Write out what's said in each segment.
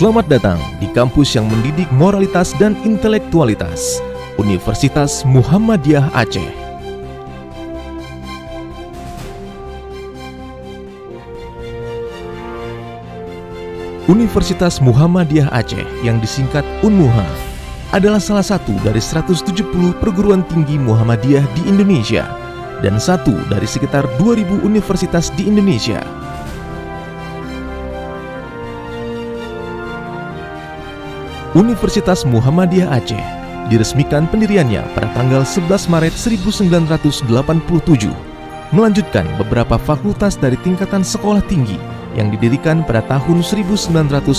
Selamat datang di kampus yang mendidik moralitas dan intelektualitas, Universitas Muhammadiyah Aceh. Universitas Muhammadiyah Aceh yang disingkat UNMUHA adalah salah satu dari 170 perguruan tinggi Muhammadiyah di Indonesia dan satu dari sekitar 2.000 universitas di Indonesia. Universitas Muhammadiyah Aceh diresmikan pendiriannya pada tanggal 11 Maret 1987, melanjutkan beberapa fakultas dari tingkatan sekolah tinggi yang didirikan pada tahun 1969.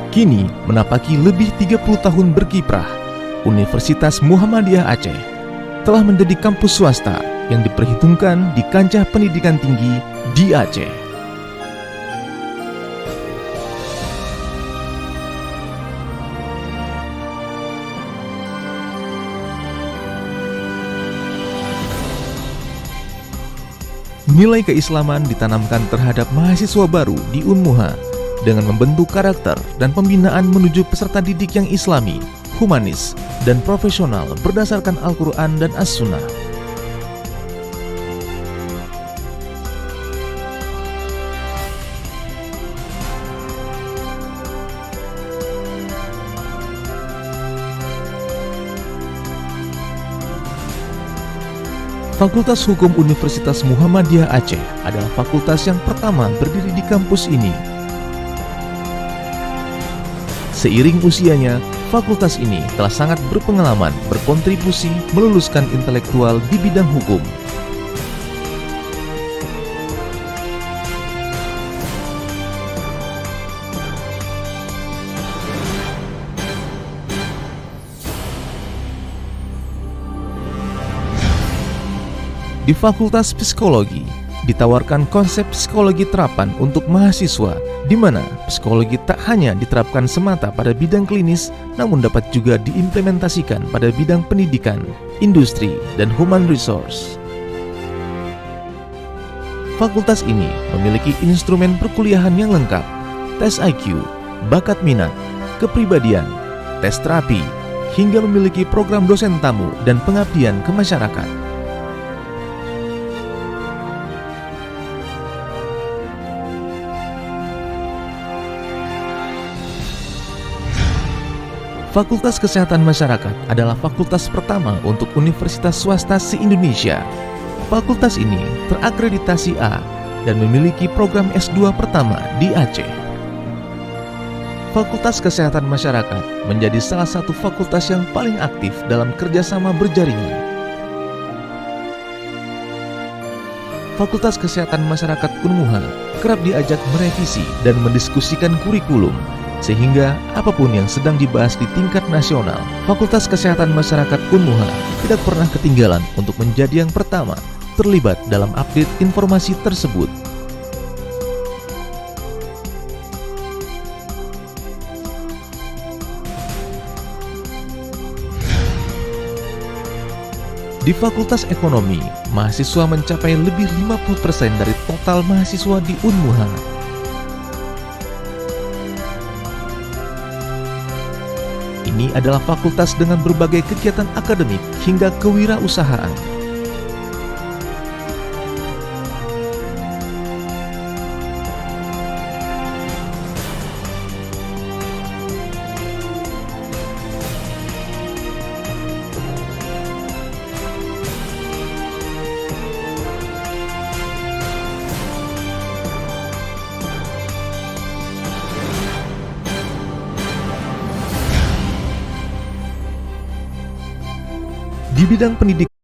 Kini menapaki lebih 30 tahun berkiprah, Universitas Muhammadiyah Aceh telah menjadi kampus swasta yang diperhitungkan di kancah pendidikan tinggi di Aceh. Nilai keislaman ditanamkan terhadap mahasiswa baru di UNMUHA dengan membentuk karakter dan pembinaan menuju peserta didik yang islami, humanis, dan profesional berdasarkan Al-Quran dan As-Sunnah. Fakultas Hukum Universitas Muhammadiyah Aceh adalah fakultas yang pertama berdiri di kampus ini. Seiring usianya, fakultas ini telah sangat berpengalaman berkontribusi meluluskan intelektual di bidang hukum. Di Fakultas Psikologi, ditawarkan konsep psikologi terapan untuk mahasiswa, di mana psikologi tak hanya diterapkan semata pada bidang klinis, namun dapat juga diimplementasikan pada bidang pendidikan, industri, dan human resource. Fakultas ini memiliki instrumen perkuliahan yang lengkap, tes IQ, bakat minat, kepribadian, tes terapi, hingga memiliki program dosen tamu dan pengabdian ke masyarakat. Fakultas Kesehatan Masyarakat adalah fakultas pertama untuk universitas swasta se-Indonesia. Fakultas ini terakreditasi A dan memiliki program S2 pertama di Aceh. Fakultas Kesehatan Masyarakat menjadi salah satu fakultas yang paling aktif dalam kerjasama berjaringan. Fakultas Kesehatan Masyarakat UNMUHA kerap diajak merevisi dan mendiskusikan kurikulum, sehingga apapun yang sedang dibahas di tingkat nasional, Fakultas Kesehatan Masyarakat UNMUHA tidak pernah ketinggalan untuk menjadi yang pertama terlibat dalam update informasi tersebut. Di Fakultas Ekonomi, mahasiswa mencapai lebih 50% dari total mahasiswa di UNMUHA. Ini adalah fakultas dengan berbagai kegiatan akademik hingga kewirausahaan. Di bidang pendidikan,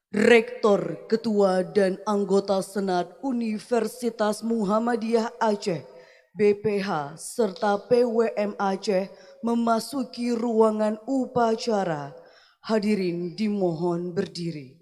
Rektor, Ketua, dan anggota Senat Universitas Muhammadiyah Aceh, BPH, serta PWM Aceh memasuki ruangan upacara. Hadirin dimohon berdiri.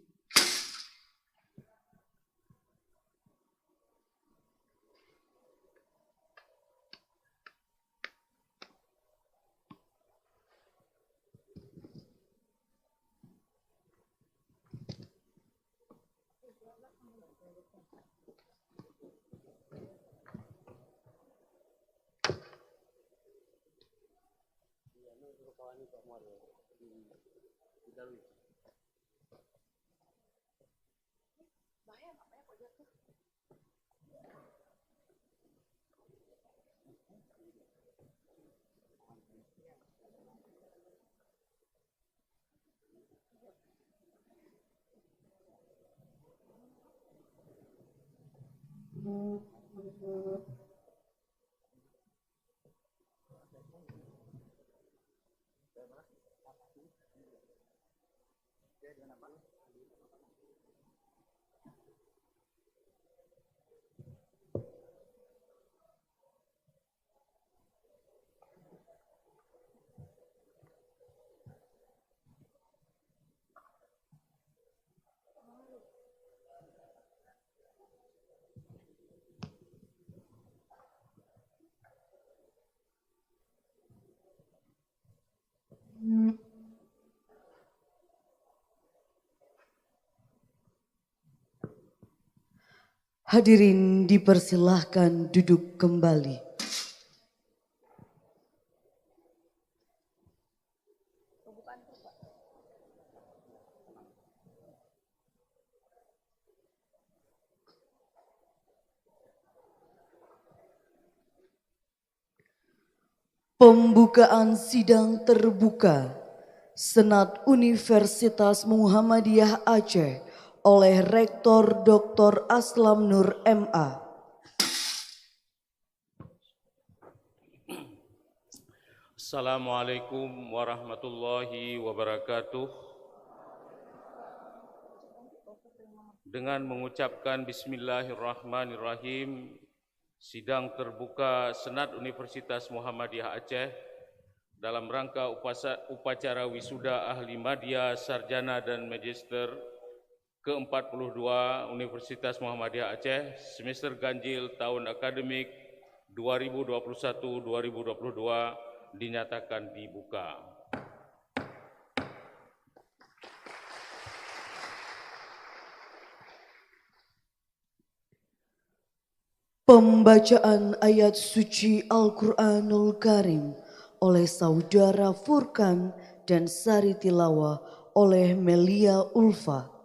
Hadirin dipersilahkan duduk kembali. Pembukaan sidang terbuka Senat Universitas Muhammadiyah Aceh oleh Rektor Dr. Aslam Nur MA. Assalamualaikum warahmatullahi wabarakatuh. Dengan mengucapkan Bismillahirrahmanirrahim, sidang terbuka Senat Universitas Muhammadiyah Aceh dalam rangka upacara wisuda ahli madya, sarjana dan magister ke-42 Universitas Muhammadiyah Aceh semester ganjil tahun akademik 2021-2022 dinyatakan dibuka. Pembacaan ayat suci Al-Quranul Karim oleh Saudara Furkan dan sari tilawah oleh Melia Ulfa.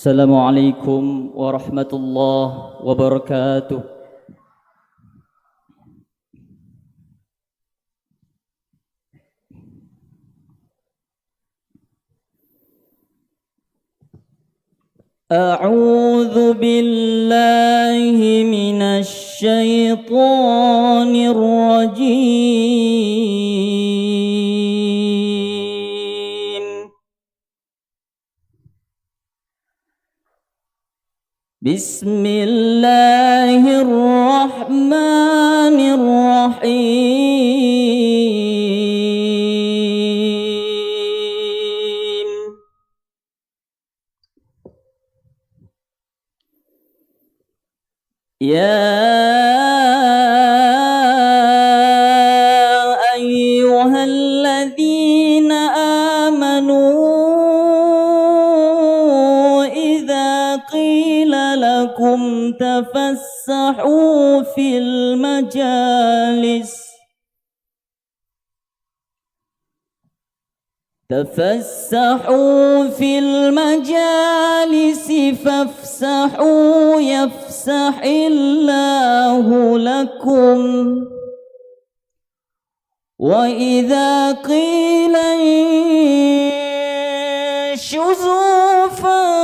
Assalamualaikum warahmatullahi wabarakatuh. A'udzu billahi minasy syaithanir rajim. Bismillahirrahmanirrahim. Ya ayyuhalladzina amanu qila lakum tafassahu fil majalis تفسحوا في المجالس فافسحوا يفسح الله لكم وإذا قيل انشزوا فانشزوا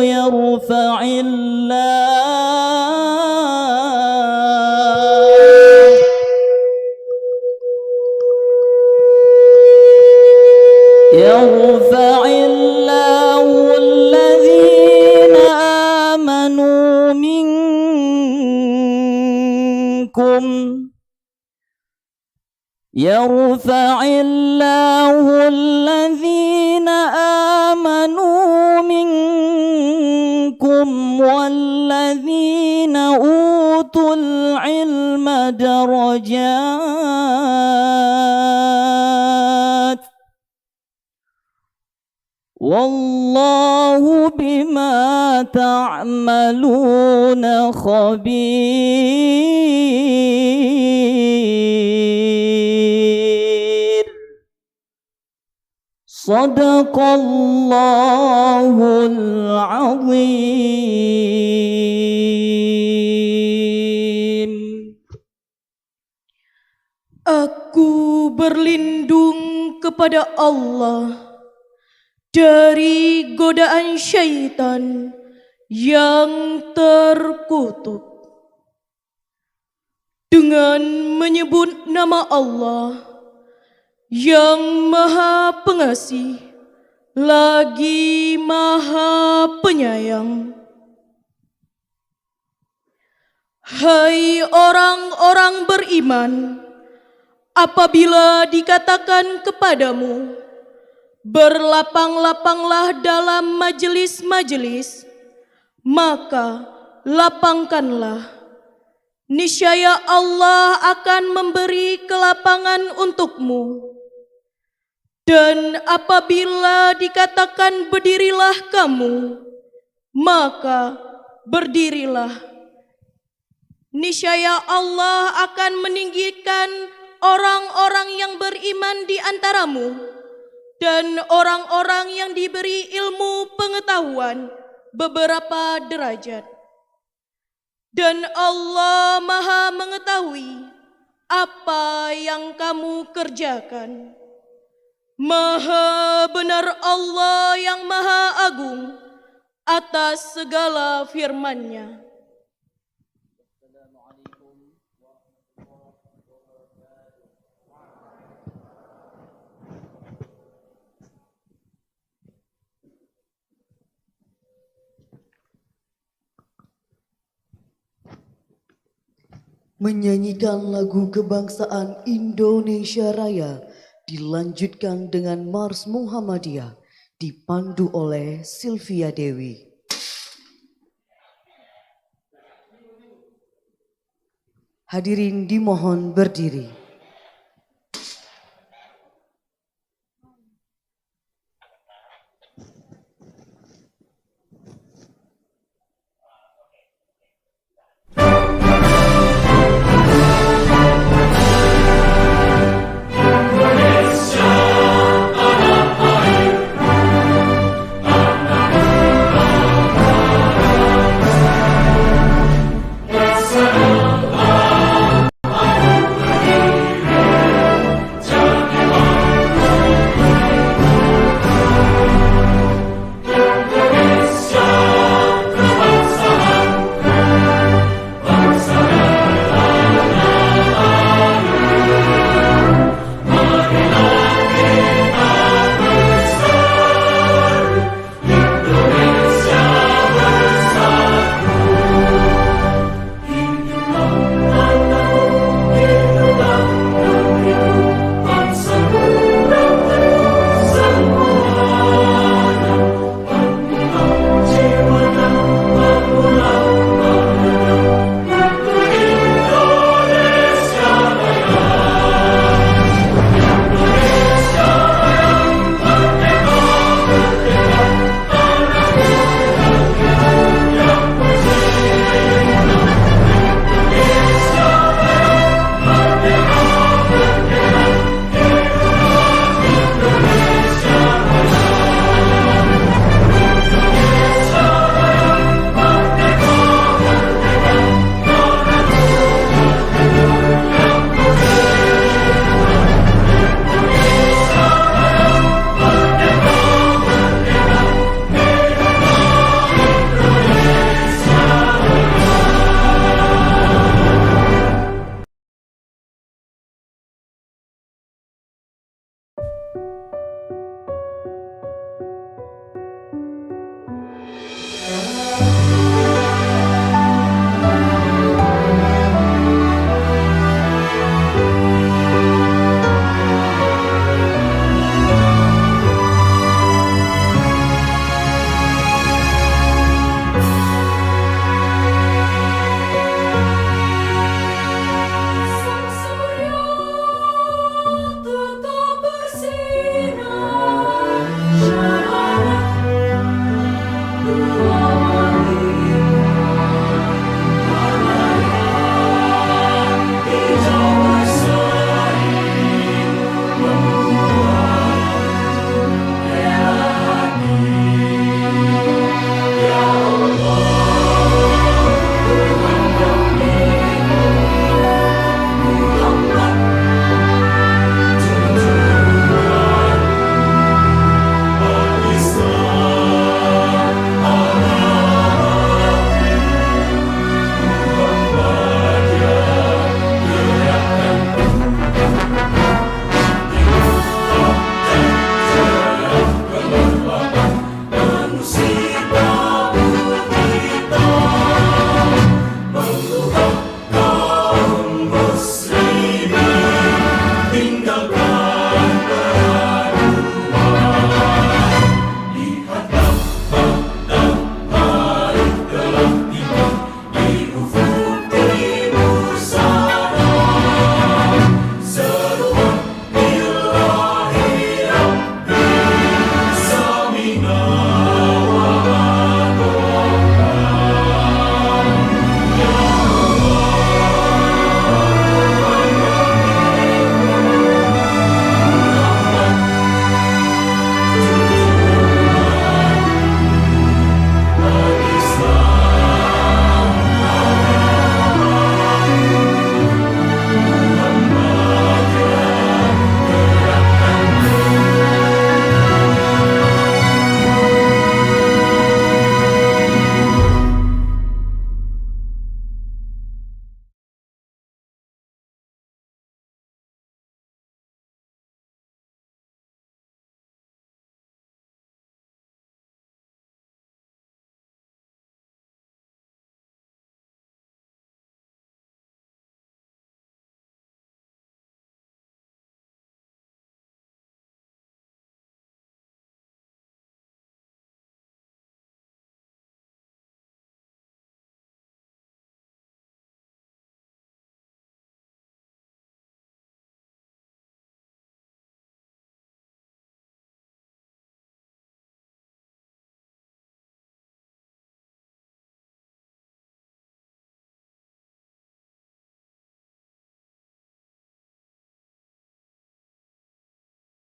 يرفع الله الذين آمنوا منكم يرفع الله الذين آمنوا منكم والذين أوتوا العلم درجات والله بما تعملون خبير صدق الله العظيم. Aku berlindung kepada Allah dari godaan syaitan yang terkutuk. Dengan menyebut nama Allah yang Maha Pengasih lagi Maha Penyayang. Hai orang-orang beriman, apabila dikatakan kepadamu, berlapang-lapanglah dalam majelis-majelis, maka lapangkanlah. Niscaya Allah akan memberi kelapangan untukmu. Dan apabila dikatakan berdirilah kamu, maka berdirilah. Niscaya Allah akan meninggikan orang-orang yang beriman di antaramu dan orang-orang yang diberi ilmu pengetahuan beberapa derajat. Dan Allah Maha mengetahui apa yang kamu kerjakan. Maha benar Allah yang Maha Agung atas segala firman-Nya. Menyanyikan lagu kebangsaan Indonesia Raya dilanjutkan dengan Mars Muhammadiyah dipandu oleh Sylvia Dewi. Hadirin dimohon berdiri.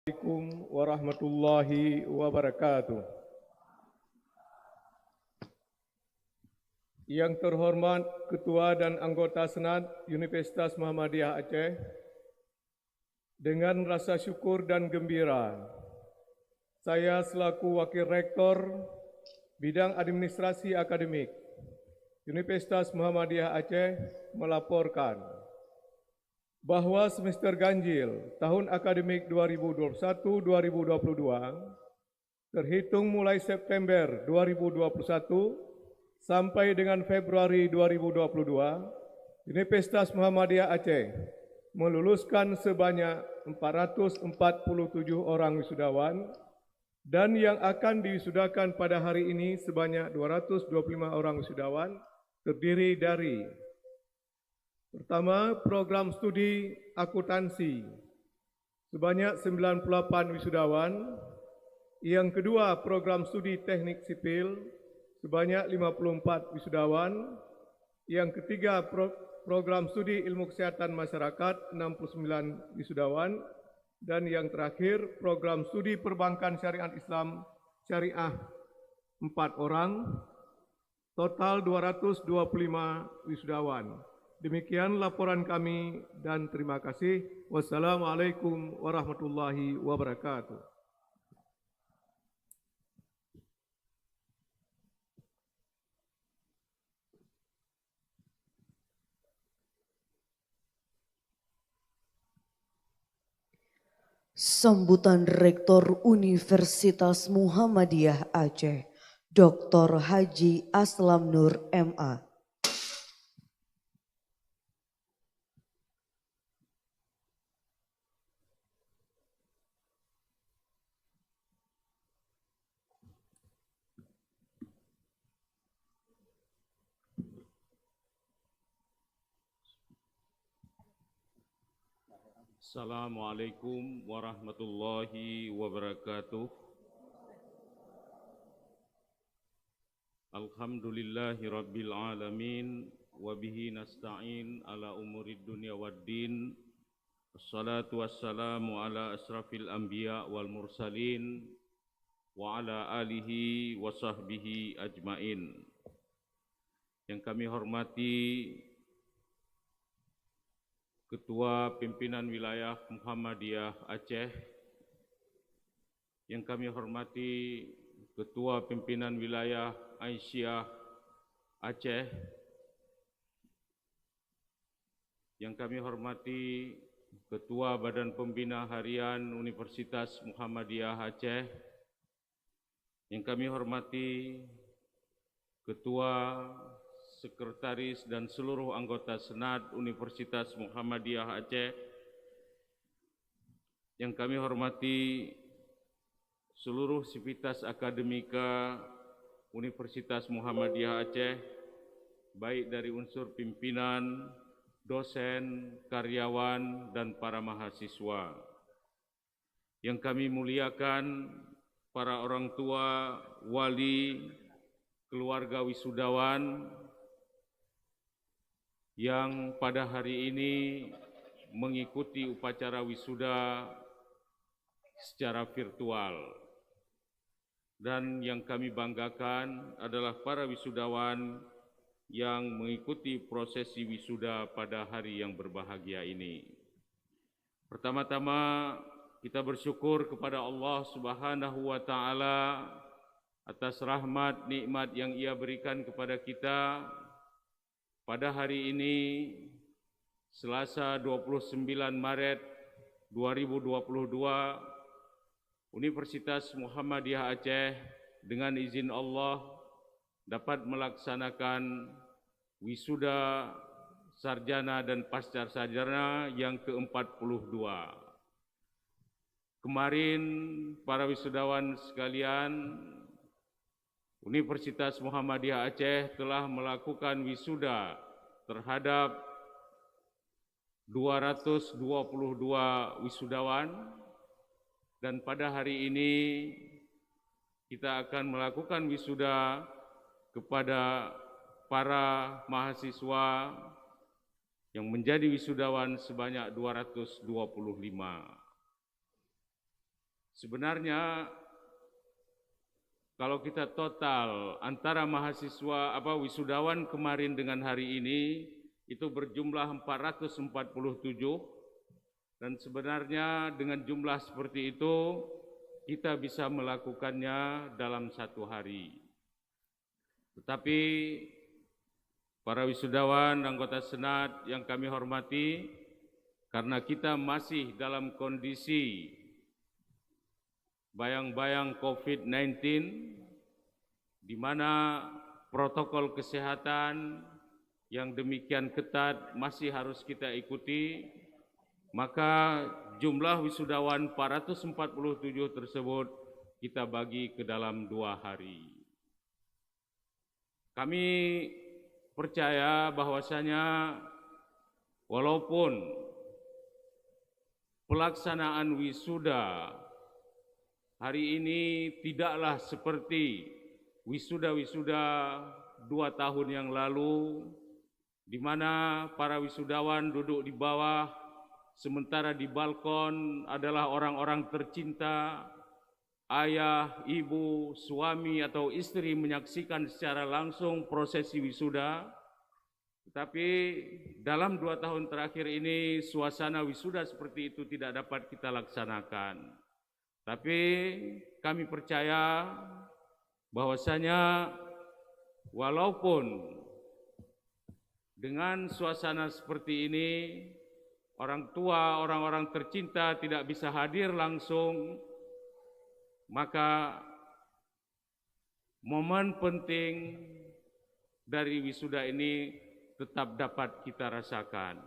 Assalamualaikum warahmatullahi wabarakatuh. Yang terhormat Ketua dan anggota Senat Universitas Muhammadiyah Aceh, dengan rasa syukur dan gembira, saya selaku Wakil Rektor Bidang Administrasi Akademik Universitas Muhammadiyah Aceh melaporkan bahwa semester ganjil tahun akademik 2021-2022 terhitung mulai September 2021 sampai dengan Februari 2022, Universitas Muhammadiyah Aceh meluluskan sebanyak 447 orang wisudawan dan yang akan diwisudakan pada hari ini sebanyak 225 orang wisudawan terdiri dari: pertama, program studi akuntansi sebanyak 98 wisudawan. Yang kedua, program studi teknik sipil sebanyak 54 wisudawan. Yang ketiga, program studi ilmu kesehatan masyarakat 69 wisudawan. Dan yang terakhir, program studi perbankan syariat Islam syariah 4 orang. Total 225 wisudawan. Demikian laporan kami dan terima kasih. Wassalamualaikum warahmatullahi wabarakatuh. Sambutan Rektor Universitas Muhammadiyah Aceh, Dr. Haji Aslam Nur MA. Assalamualaikum warahmatullahi wabarakatuh. Alhamdulillahi rabbil alamin, wabihi nasta'in ala umurid dunia waddin. Assalatu wassalamu ala asrafil anbiya wal mursalin wa ala alihi wa sahbihi ajmain. Yang kami hormati Ketua Pimpinan Wilayah Muhammadiyah Aceh, yang kami hormati Ketua Pimpinan Wilayah Aisyah Aceh, yang kami hormati Ketua Badan Pembina Harian Universitas Muhammadiyah Aceh, yang kami hormati Ketua, Sekretaris dan seluruh anggota Senat Universitas Muhammadiyah Aceh, yang kami hormati seluruh sivitas akademika Universitas Muhammadiyah Aceh, baik dari unsur pimpinan, dosen, karyawan, dan para mahasiswa. Yang kami muliakan para orang tua, wali, keluarga wisudawan, yang pada hari ini mengikuti upacara wisuda secara virtual. Dan yang kami banggakan adalah para wisudawan yang mengikuti prosesi wisuda pada hari yang berbahagia ini. Pertama-tama kita bersyukur kepada Allah Subhanahu wa Ta'ala atas rahmat nikmat yang Ia berikan kepada kita. Pada hari ini, Selasa 29 Maret 2022, Universitas Muhammadiyah Aceh dengan izin Allah dapat melaksanakan wisuda sarjana dan pasca sarjana yang ke-42. Kemarin para wisudawan sekalian, Universitas Muhammadiyah Aceh telah melakukan wisuda terhadap 222 wisudawan, dan pada hari ini kita akan melakukan wisuda kepada para mahasiswa yang menjadi wisudawan sebanyak 225. Sebenarnya kalau kita total antara mahasiswa wisudawan kemarin dengan hari ini itu berjumlah 447, dan sebenarnya dengan jumlah seperti itu kita bisa melakukannya dalam satu hari. Tetapi para wisudawan, anggota Senat yang kami hormati, karena kita masih dalam kondisi bayang-bayang COVID-19, di mana protokol kesehatan yang demikian ketat masih harus kita ikuti, maka jumlah wisudawan 447 tersebut kita bagi ke dalam 2 hari. Kami percaya bahwasanya walaupun pelaksanaan wisuda hari ini tidaklah seperti wisuda-wisuda 2 tahun yang lalu, di mana para wisudawan duduk di bawah, sementara di balkon adalah orang-orang tercinta, ayah, ibu, suami atau istri menyaksikan secara langsung prosesi wisuda. Tetapi dalam 2 tahun terakhir ini suasana wisuda seperti itu tidak dapat kita laksanakan. Tapi kami percaya bahwasanya walaupun dengan suasana seperti ini, orang tua, orang-orang tercinta tidak bisa hadir langsung, maka momen penting dari wisuda ini tetap dapat kita rasakan.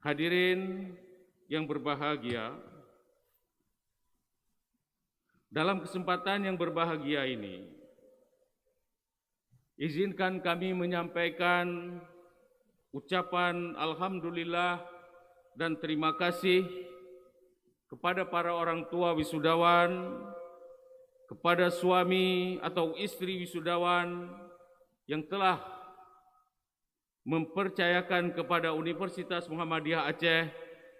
Hadirin yang berbahagia, dalam kesempatan yang berbahagia ini, izinkan kami menyampaikan ucapan alhamdulillah dan terima kasih kepada para orang tua wisudawan, kepada suami atau istri wisudawan yang telah mempercayakan kepada Universitas Muhammadiyah Aceh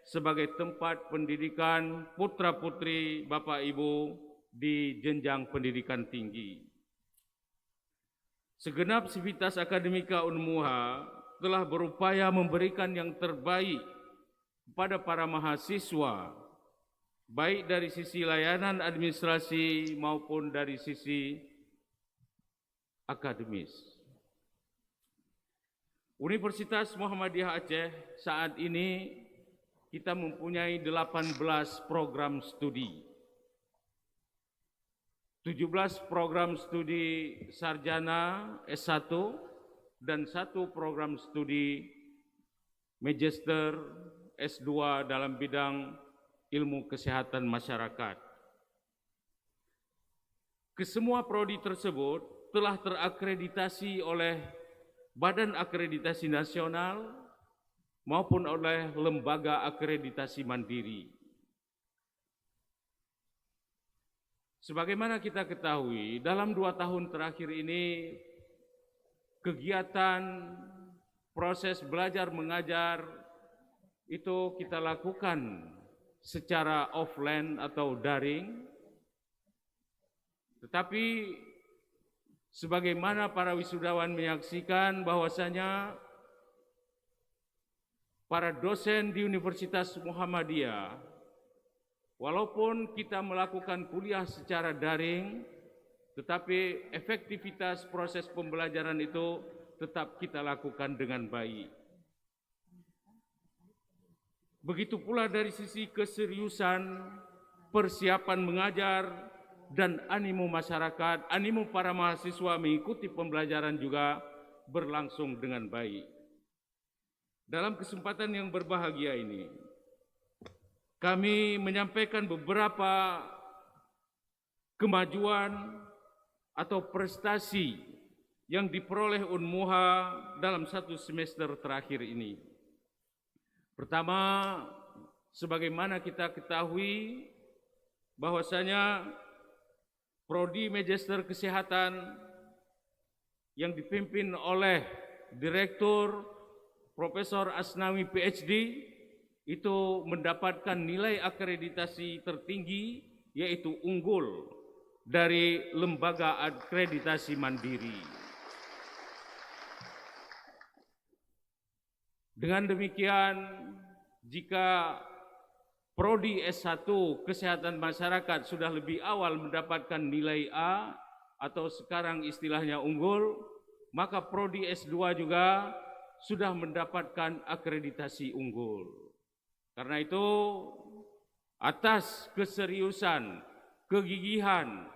sebagai tempat pendidikan putra-putri Bapak Ibu di jenjang pendidikan tinggi. Segenap sivitas akademika Unmuha telah berupaya memberikan yang terbaik kepada para mahasiswa, baik dari sisi layanan administrasi maupun dari sisi akademis. Universitas Muhammadiyah Aceh saat ini kita mempunyai 18 program studi, 17 program studi sarjana S1 dan 1 program studi magister S2 dalam bidang ilmu kesehatan masyarakat. Kesemua prodi tersebut telah terakreditasi oleh Badan Akreditasi Nasional maupun oleh Lembaga Akreditasi Mandiri. Sebagaimana kita ketahui, dalam 2 tahun terakhir ini, kegiatan proses belajar mengajar itu kita lakukan secara offline atau daring. Tetapi sebagaimana para wisudawan menyaksikan bahwasanya para dosen di Universitas Muhammadiyah, walaupun kita melakukan kuliah secara daring, tetapi efektivitas proses pembelajaran itu tetap kita lakukan dengan baik. Begitu pula dari sisi keseriusan, persiapan mengajar, dan animo masyarakat, animo para mahasiswa mengikuti pembelajaran juga berlangsung dengan baik. Dalam kesempatan yang berbahagia ini, kami menyampaikan beberapa kemajuan atau prestasi yang diperoleh Unmuha dalam 1 semester terakhir ini. Pertama, sebagaimana kita ketahui bahwasanya Prodi Magister Kesehatan yang dipimpin oleh Direktur Profesor Asnawi PhD itu mendapatkan nilai akreditasi tertinggi, yaitu unggul dari lembaga akreditasi mandiri. Dengan demikian, jika Prodi S1 Kesehatan Masyarakat sudah lebih awal mendapatkan nilai A atau sekarang istilahnya unggul, maka Prodi S2 juga sudah mendapatkan akreditasi unggul. Karena itu, atas keseriusan, kegigihan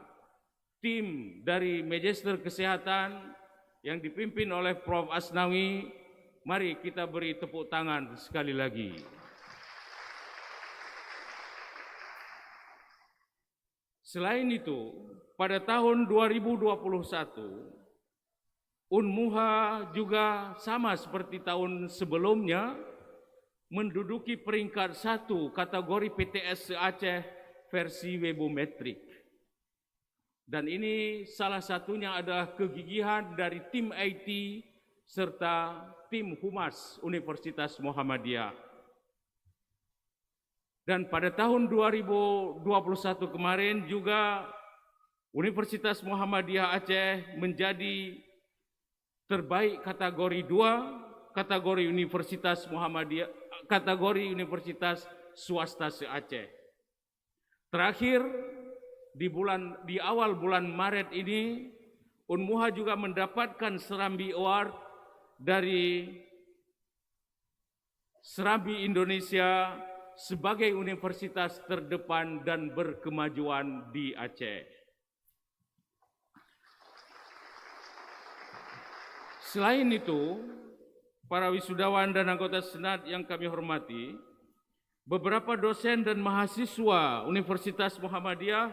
tim dari Magister Kesehatan yang dipimpin oleh Prof. Asnawi, mari kita beri tepuk tangan sekali lagi. Selain itu, pada tahun 2021, Unmuha juga sama seperti tahun sebelumnya menduduki peringkat 1 kategori PTS se-Aceh versi webometrik. Dan ini salah satunya adalah kegigihan dari tim IT serta tim Humas Universitas Muhammadiyah. Dan pada tahun 2021 kemarin juga Universitas Muhammadiyah Aceh menjadi terbaik kategori 2, kategori Universitas Muhammadiyah, kategori Universitas Swasta se-Aceh. Terakhir di awal bulan Maret ini, Unmuha juga mendapatkan Serambi Award dari Serambi Indonesia sebagai universitas terdepan dan berkemajuan di Aceh. Selain itu, para wisudawan dan anggota Senat yang kami hormati, beberapa dosen dan mahasiswa Universitas Muhammadiyah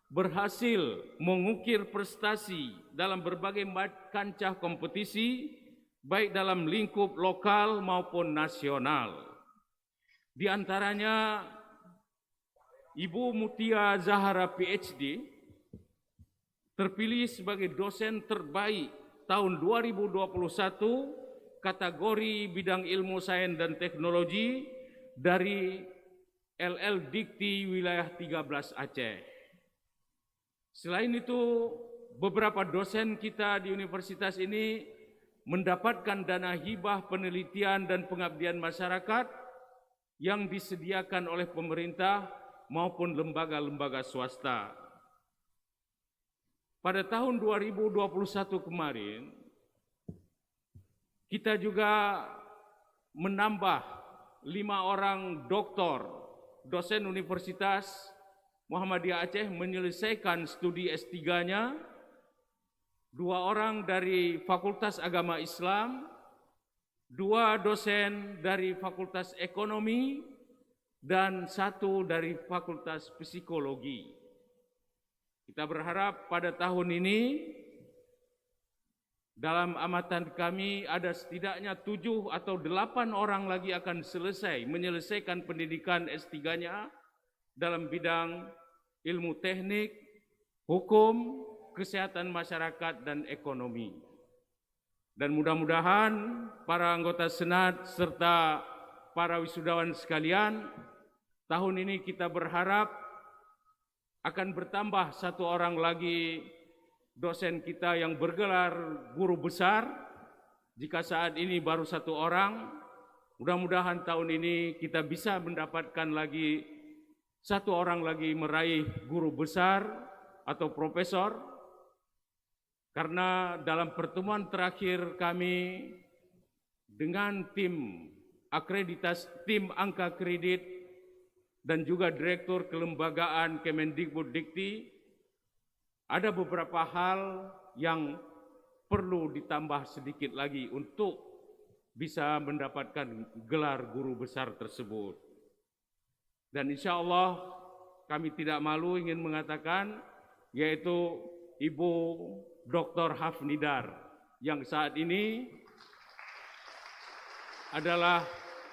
berhasil mengukir prestasi dalam berbagai kancah kompetisi, baik dalam lingkup lokal maupun nasional. Di antaranya, Ibu Mutia Zahara PhD terpilih sebagai dosen terbaik tahun 2021 kategori bidang ilmu sains dan teknologi dari LL Dikti Wilayah 13 Aceh. Selain itu, beberapa dosen kita di universitas ini mendapatkan dana hibah penelitian dan pengabdian masyarakat yang disediakan oleh pemerintah maupun lembaga-lembaga swasta. Pada tahun 2021 kemarin, kita juga menambah 5 orang doktor, dosen Universitas Muhammadiyah Aceh menyelesaikan studi S3-nya, 2 orang dari Fakultas Agama Islam, 2 dosen dari Fakultas Ekonomi, dan 1 dari Fakultas Psikologi. Kita berharap pada tahun ini, dalam amatan kami ada setidaknya 7 atau 8 orang lagi akan menyelesaikan pendidikan S3-nya dalam bidang ilmu teknik, hukum, kesehatan masyarakat, dan ekonomi. Dan mudah-mudahan para anggota Senat serta para wisudawan sekalian, tahun ini kita berharap akan bertambah 1 orang lagi dosen kita yang bergelar guru besar. Jika saat ini baru 1 orang, mudah-mudahan tahun ini kita bisa mendapatkan lagi 1 orang lagi meraih guru besar atau profesor. Karena dalam pertemuan terakhir kami dengan tim angka kredit dan juga Direktur Kelembagaan Kemendikbud Dikti, ada beberapa hal yang perlu ditambah sedikit lagi untuk bisa mendapatkan gelar guru besar tersebut. Dan insya Allah kami tidak malu ingin mengatakan, yaitu Ibu Dr. Hafnidar yang saat ini adalah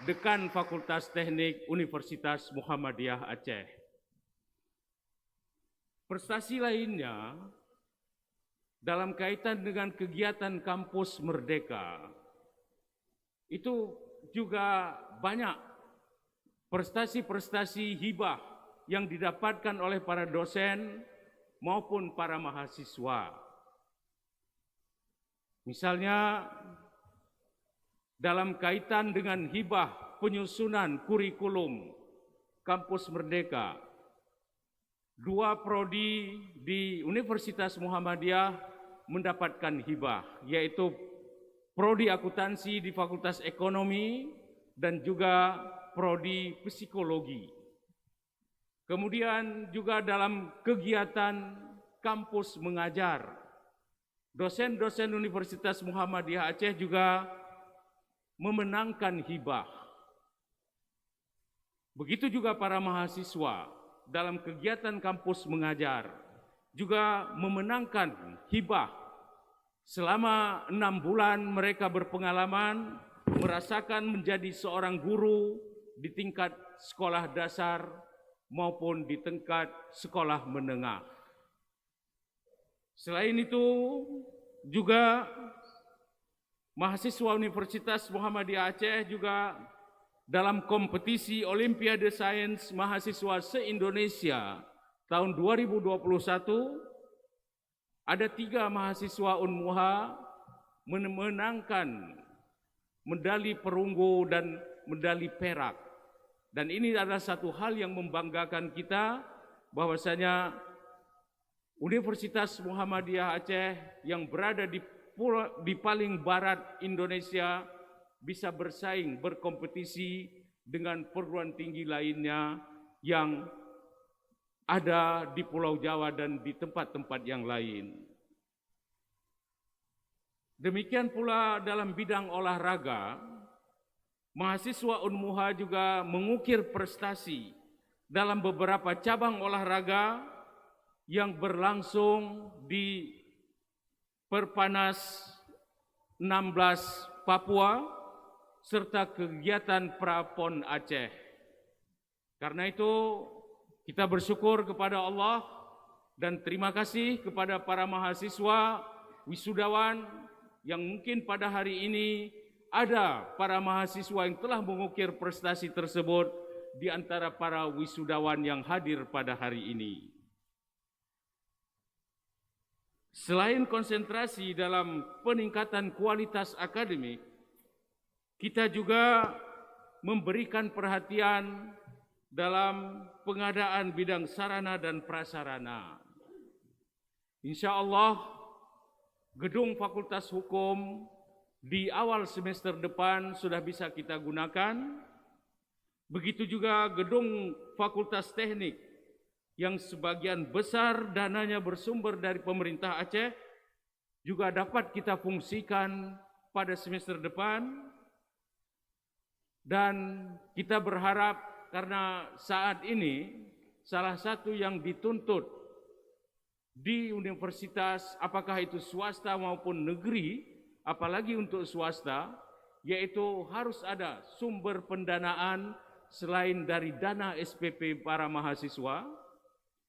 Dekan Fakultas Teknik Universitas Muhammadiyah Aceh. Prestasi lainnya dalam kaitan dengan kegiatan kampus merdeka itu juga banyak prestasi-prestasi hibah yang didapatkan oleh para dosen maupun para mahasiswa. Misalnya, dalam kaitan dengan hibah penyusunan kurikulum Kampus Merdeka, 2 prodi di Universitas Muhammadiyah mendapatkan hibah, yaitu prodi akuntansi di Fakultas Ekonomi dan juga prodi psikologi. Kemudian juga dalam kegiatan kampus mengajar, dosen-dosen Universitas Muhammadiyah Aceh juga memenangkan hibah. Begitu juga para mahasiswa dalam kegiatan kampus mengajar juga memenangkan hibah. Selama 6 bulan mereka berpengalaman merasakan menjadi seorang guru di tingkat sekolah dasar maupun di tingkat sekolah menengah. Selain itu juga mahasiswa Universitas Muhammadiyah Aceh juga dalam kompetisi Olimpiade Sains Mahasiswa se-Indonesia tahun 2021, ada 3 mahasiswa Unmuha memenangkan medali perunggu dan medali perak. Dan ini adalah satu hal yang membanggakan kita, bahwasanya Universitas Muhammadiyah Aceh yang berada di paling barat Indonesia bisa bersaing, berkompetisi dengan perguruan tinggi lainnya yang ada di Pulau Jawa dan di tempat-tempat yang lain. Demikian pula dalam bidang olahraga, mahasiswa Unmuha juga mengukir prestasi dalam beberapa cabang olahraga yang berlangsung di Perpanas 16 Papua serta kegiatan Prapon Aceh. Karena itu kita bersyukur kepada Allah dan terima kasih kepada para mahasiswa wisudawan yang mungkin pada hari ini ada para mahasiswa yang telah mengukir prestasi tersebut di antara para wisudawan yang hadir pada hari ini. Selain konsentrasi dalam peningkatan kualitas akademik, kita juga memberikan perhatian dalam pengadaan bidang sarana dan prasarana. Insya Allah, gedung Fakultas Hukum di awal semester depan sudah bisa kita gunakan. Begitu juga gedung Fakultas Teknik yang sebagian besar dananya bersumber dari pemerintah Aceh juga dapat kita fungsikan pada semester depan. Dan kita berharap, karena saat ini salah satu yang dituntut di universitas, apakah itu swasta maupun negeri, apalagi untuk swasta, yaitu harus ada sumber pendanaan selain dari dana SPP para mahasiswa.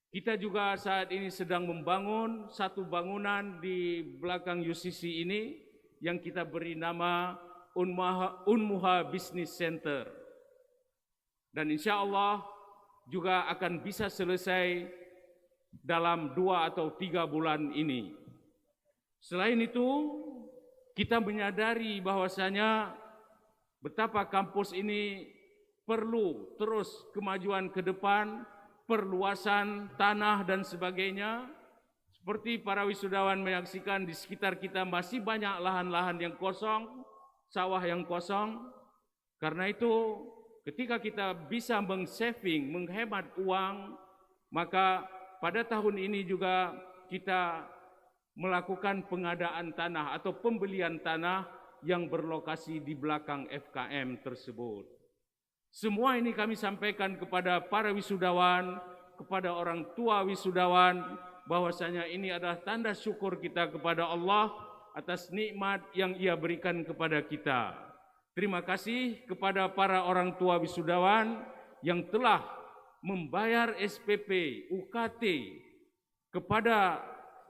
Kita juga saat ini sedang membangun satu bangunan di belakang UCC ini yang kita beri nama Unmuha Business Center. Dan insya Allah juga akan bisa selesai dalam 2 atau 3 bulan ini. Selain itu, kita menyadari bahwasanya betapa kampus ini perlu terus kemajuan ke depan, perluasan tanah dan sebagainya. Seperti para wisudawan menyaksikan, di sekitar kita masih banyak lahan-lahan yang kosong, sawah yang kosong. Karena itu ketika kita bisa meng-saving, menghemat uang, maka pada tahun ini juga kita melakukan pengadaan tanah atau pembelian tanah yang berlokasi di belakang FKM tersebut. Semua ini kami sampaikan kepada para wisudawan, kepada orang tua wisudawan, bahwasanya ini adalah tanda syukur kita kepada Allah atas nikmat yang Ia berikan kepada kita. Terima kasih kepada para orang tua wisudawan yang telah membayar SPP, UKT kepada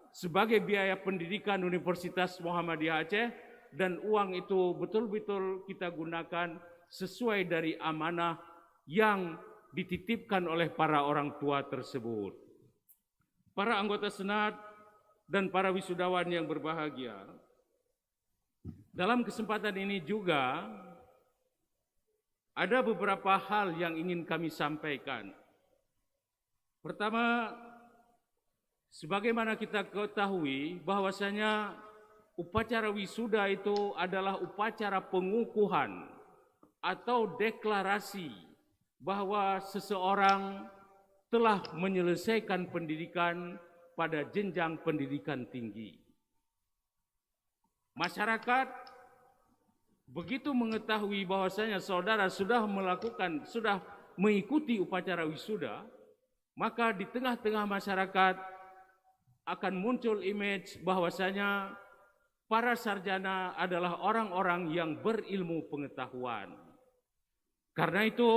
sebagai biaya pendidikan Universitas Muhammadiyah Aceh, dan uang itu betul-betul kita gunakan sesuai dari amanah yang dititipkan oleh para orang tua tersebut. Para anggota Senat dan para wisudawan yang berbahagia, dalam kesempatan ini juga ada beberapa hal yang ingin kami sampaikan. Pertama, sebagaimana kita ketahui bahwasanya upacara wisuda itu adalah upacara pengukuhan atau deklarasi bahwa seseorang telah menyelesaikan pendidikan pada jenjang pendidikan tinggi. Masyarakat begitu mengetahui bahwasanya saudara sudah mengikuti upacara wisuda, maka di tengah-tengah masyarakat akan muncul image bahwasanya para sarjana adalah orang-orang yang berilmu pengetahuan. Karena itu,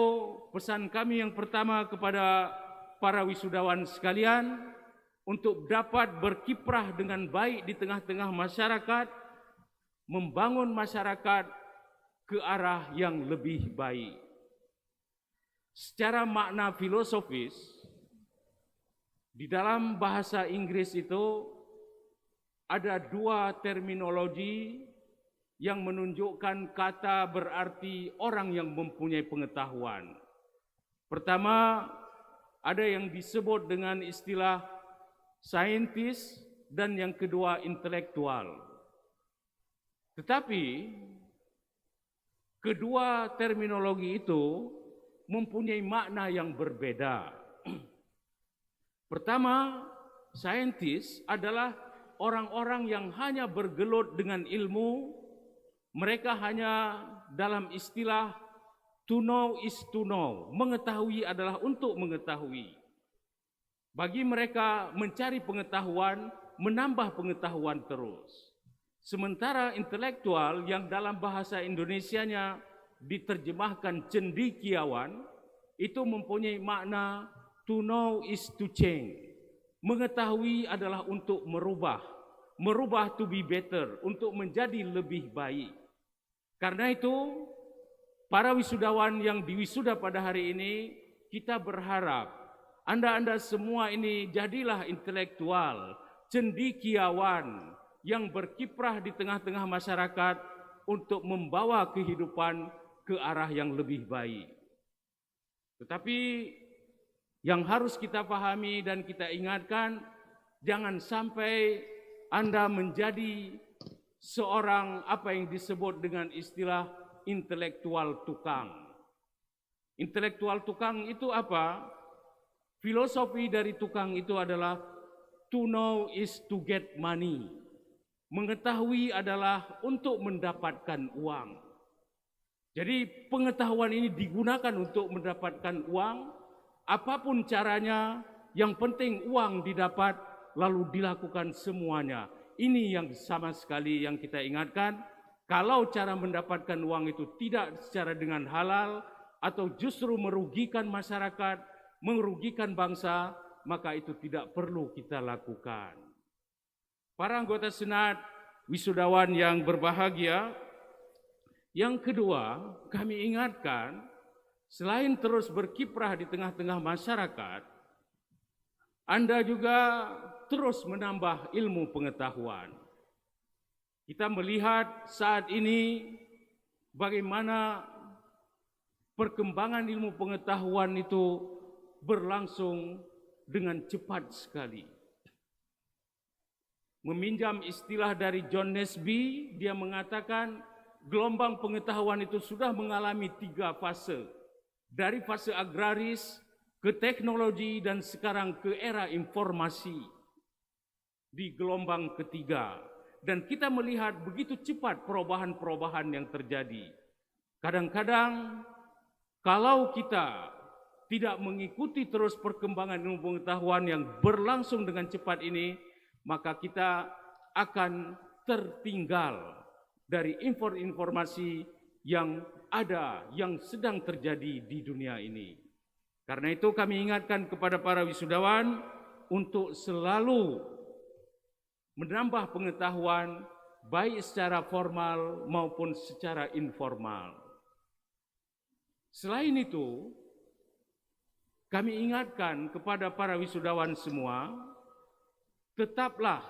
pesan kami yang pertama kepada para wisudawan sekalian untuk dapat berkiprah dengan baik di tengah-tengah masyarakat, membangun masyarakat ke arah yang lebih baik. Secara makna filosofis, di dalam bahasa Inggris itu ada dua terminologi yang menunjukkan kata berarti orang yang mempunyai pengetahuan. Pertama, ada yang disebut dengan istilah scientist dan yang kedua intelektual. Tetapi kedua terminologi itu mempunyai makna yang berbeda. Pertama, scientist adalah orang-orang yang hanya bergelut dengan ilmu. Mereka hanya dalam istilah to know is to know. Mengetahui adalah untuk mengetahui. Bagi mereka mencari pengetahuan, menambah pengetahuan terus. Sementara intelektual yang dalam bahasa Indonesianya diterjemahkan cendekiawan, itu mempunyai makna to know is to change. Mengetahui adalah untuk merubah to be better, untuk menjadi lebih baik. Karena itu, para wisudawan yang diwisuda pada hari ini, kita berharap Anda semua ini jadilah intelektual, cendekiawan yang berkiprah di tengah-tengah masyarakat untuk membawa kehidupan ke arah yang lebih baik. Tetapi yang harus kita pahami dan kita ingatkan, jangan sampai Anda menjadi seorang apa yang disebut dengan istilah intelektual tukang. Intelektual tukang itu apa? Filosofi dari tukang itu adalah to know is to get money. Mengetahui adalah untuk mendapatkan uang. Jadi pengetahuan ini digunakan untuk mendapatkan uang, apapun caranya, yang penting uang didapat lalu dilakukan semuanya. Ini yang sama sekali yang kita ingatkan. Kalau cara mendapatkan uang itu tidak secara dengan halal atau justru merugikan masyarakat, merugikan bangsa, maka itu tidak perlu kita lakukan. Para anggota Senat, wisudawan yang berbahagia, yang kedua, kami ingatkan, selain terus berkiprah di tengah-tengah masyarakat, Anda juga terus menambah ilmu pengetahuan. Kita melihat saat ini bagaimana perkembangan ilmu pengetahuan itu berlangsung dengan cepat sekali. Meminjam istilah dari John Nesby, dia mengatakan gelombang pengetahuan itu sudah mengalami 3 fase. Dari fase agraris ke teknologi dan sekarang ke era informasi di gelombang ketiga. Dan kita melihat begitu cepat perubahan-perubahan yang terjadi. Kadang-kadang kalau kita tidak mengikuti terus perkembangan ilmu pengetahuan yang berlangsung dengan cepat ini, maka kita akan tertinggal dari informasi yang ada, yang sedang terjadi di dunia ini. Karena itu kami ingatkan kepada para wisudawan untuk selalu menambah pengetahuan baik secara formal maupun secara informal. Selain itu, kami ingatkan kepada para wisudawan semua, tetaplah,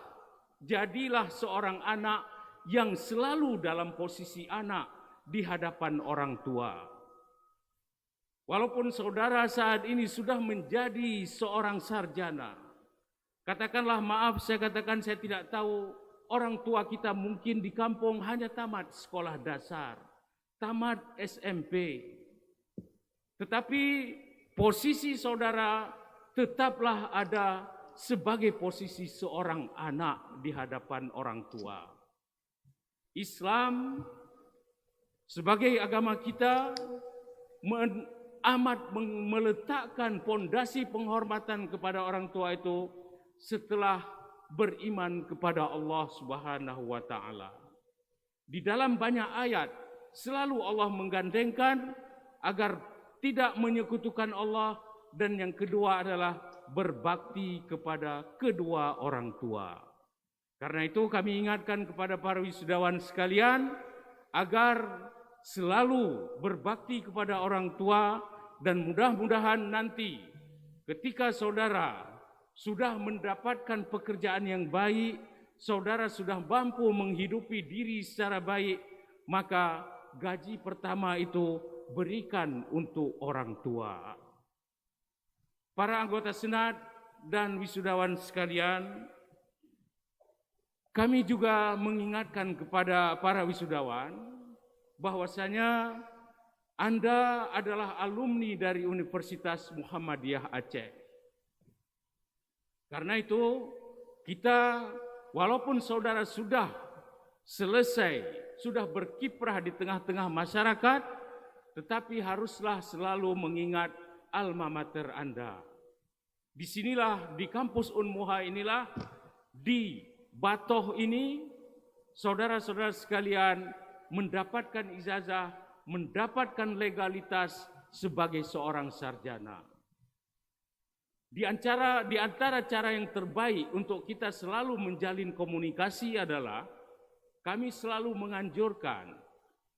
jadilah seorang anak yang selalu dalam posisi anak di hadapan orang tua. Walaupun saudara saat ini sudah menjadi seorang sarjana, katakanlah maaf, saya katakan saya tidak tahu, orang tua kita mungkin di kampung hanya tamat sekolah dasar, tamat SMP. Tetapi posisi saudara tetaplah ada sebagai posisi seorang anak di hadapan orang tua. Islam sebagai agama kita amat meletakkan pondasi penghormatan kepada orang tua itu setelah beriman kepada Allah Subhanahu wa taala. Di dalam banyak ayat selalu Allah menggandengkan agar tidak menyekutukan Allah, dan yang kedua adalah berbakti kepada kedua orang tua. Karena itu kami ingatkan kepada para wisudawan sekalian agar selalu berbakti kepada orang tua, dan mudah-mudahan nanti ketika saudara sudah mendapatkan pekerjaan yang baik, saudara sudah mampu menghidupi diri secara baik, maka gaji pertama itu berikan untuk orang tua. Para anggota Senat dan wisudawan sekalian, kami juga mengingatkan kepada para wisudawan bahwasanya Anda adalah alumni dari Universitas Muhammadiyah Aceh. Karena itu kita, walaupun saudara sudah selesai, sudah berkiprah di tengah-tengah masyarakat, tetapi haruslah selalu mengingat alma mater Anda. Disinilah, di kampus Unmuha inilah, di Batoh ini, saudara-saudara sekalian mendapatkan ijazah, mendapatkan legalitas sebagai seorang sarjana. Di antara cara yang terbaik untuk kita selalu menjalin komunikasi adalah kami selalu menganjurkan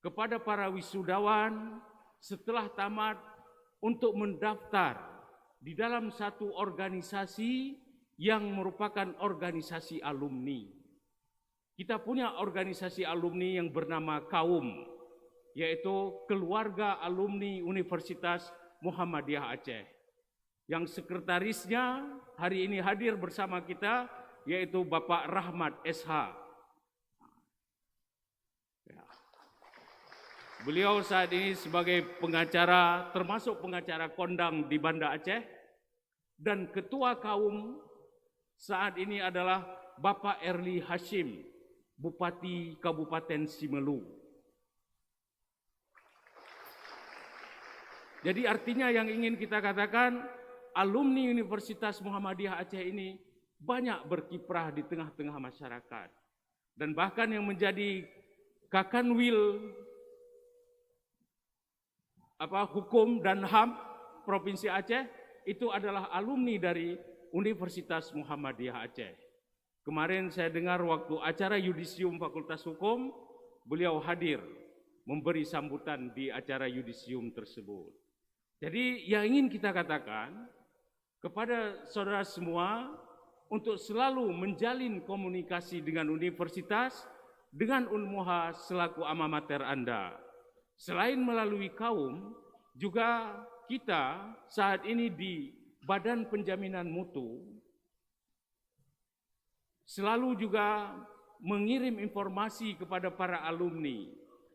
kepada para wisudawan setelah tamat untuk mendaftar di dalam satu organisasi yang merupakan organisasi alumni. Kita punya organisasi alumni yang bernama KAUM, yaitu Keluarga Alumni Universitas Muhammadiyah Aceh. Yang sekretarisnya hari ini hadir bersama kita, yaitu Bapak Rahmat SH. Beliau saat ini sebagai pengacara, termasuk pengacara kondang di Banda Aceh, dan ketua kaum saat ini adalah Bapak Erli Hashim, Bupati Kabupaten Simelu. Jadi artinya yang ingin kita katakan, alumni Universitas Muhammadiyah Aceh ini banyak berkiprah di tengah-tengah masyarakat. Dan bahkan yang menjadi Kakanwil Hukum dan HAM Provinsi Aceh itu adalah alumni dari Universitas Muhammadiyah Aceh. Kemarin saya dengar waktu acara yudisium Fakultas Hukum, beliau hadir memberi sambutan di acara yudisium tersebut. Jadi yang ingin kita katakan kepada saudara semua untuk selalu menjalin komunikasi dengan universitas, dengan Unmuha selaku alma mater Anda. Selain melalui kaum, juga kita saat ini di Badan Penjaminan Mutu selalu juga mengirim informasi kepada para alumni,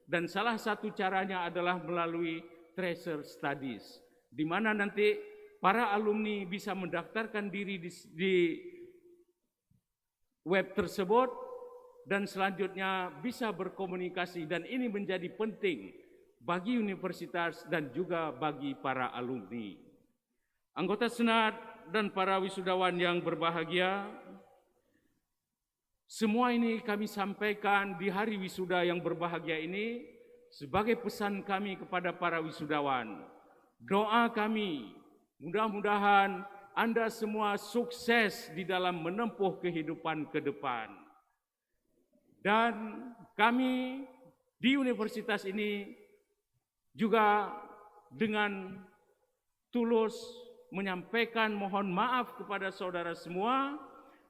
dan salah satu caranya adalah melalui tracer studies, di mana nanti para alumni bisa mendaftarkan diri di web tersebut dan selanjutnya bisa berkomunikasi, dan ini menjadi penting bagi universitas dan juga bagi para alumni. Anggota Senat dan para wisudawan yang berbahagia, semua ini kami sampaikan di hari wisuda yang berbahagia ini sebagai pesan kami kepada para wisudawan. Doa kami, mudah-mudahan Anda semua sukses di dalam menempuh kehidupan ke depan. Dan kami di universitas ini juga dengan tulus menyampaikan mohon maaf kepada saudara semua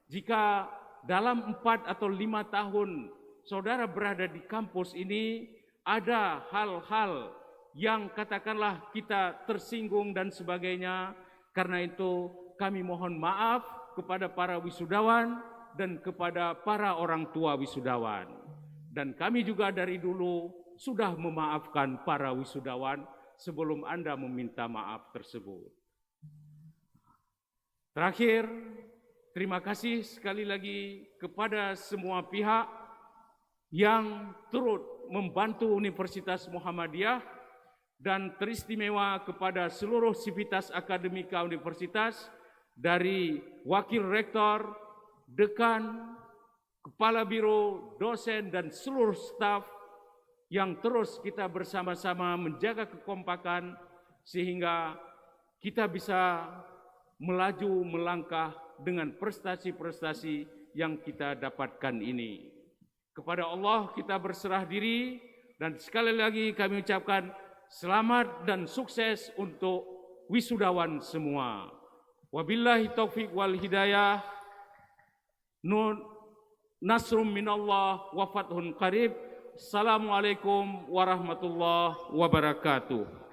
jika dalam 4 atau 5 tahun saudara berada di kampus ini ada hal-hal yang katakanlah kita tersinggung dan sebagainya. Karena itu kami mohon maaf kepada para wisudawan dan kepada para orang tua wisudawan. Dan kami juga dari dulu sudah memaafkan para wisudawan sebelum Anda meminta maaf tersebut. Terakhir, terima kasih sekali lagi kepada semua pihak yang turut membantu Universitas Muhammadiyah dan teristimewa kepada seluruh sivitas akademika universitas dari Wakil Rektor, Dekan, Kepala Biro, dosen dan seluruh staf yang terus kita bersama-sama menjaga kekompakan sehingga kita bisa melaju melangkah dengan prestasi-prestasi yang kita dapatkan ini. Kepada Allah kita berserah diri dan sekali lagi kami ucapkan selamat dan sukses untuk wisudawan semua. Wabillahi taufiq wal hidayah. Nasrum minallah wa fathun qarib. Assalamualaikum warahmatullahi wabarakatuh.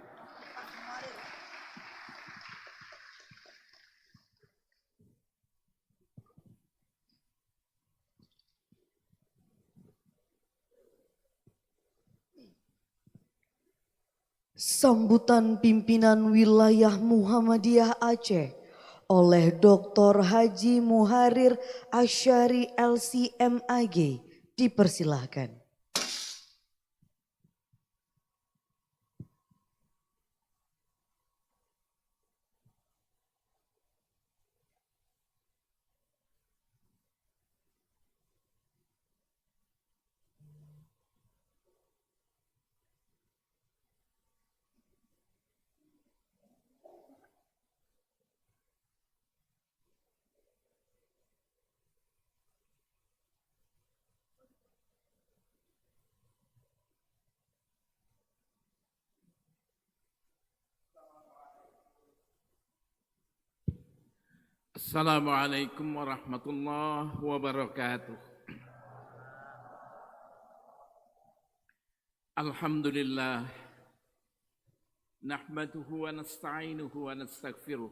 Sambutan pimpinan wilayah Muhammadiyah Aceh oleh Dr. Haji Muharir Asyari LCMAG dipersilahkan. Assalamualaikum warahmatullahi wabarakatuh. Alhamdulillah. Nahmaduhu wa nasta'inuhu wa nastaghfiruh.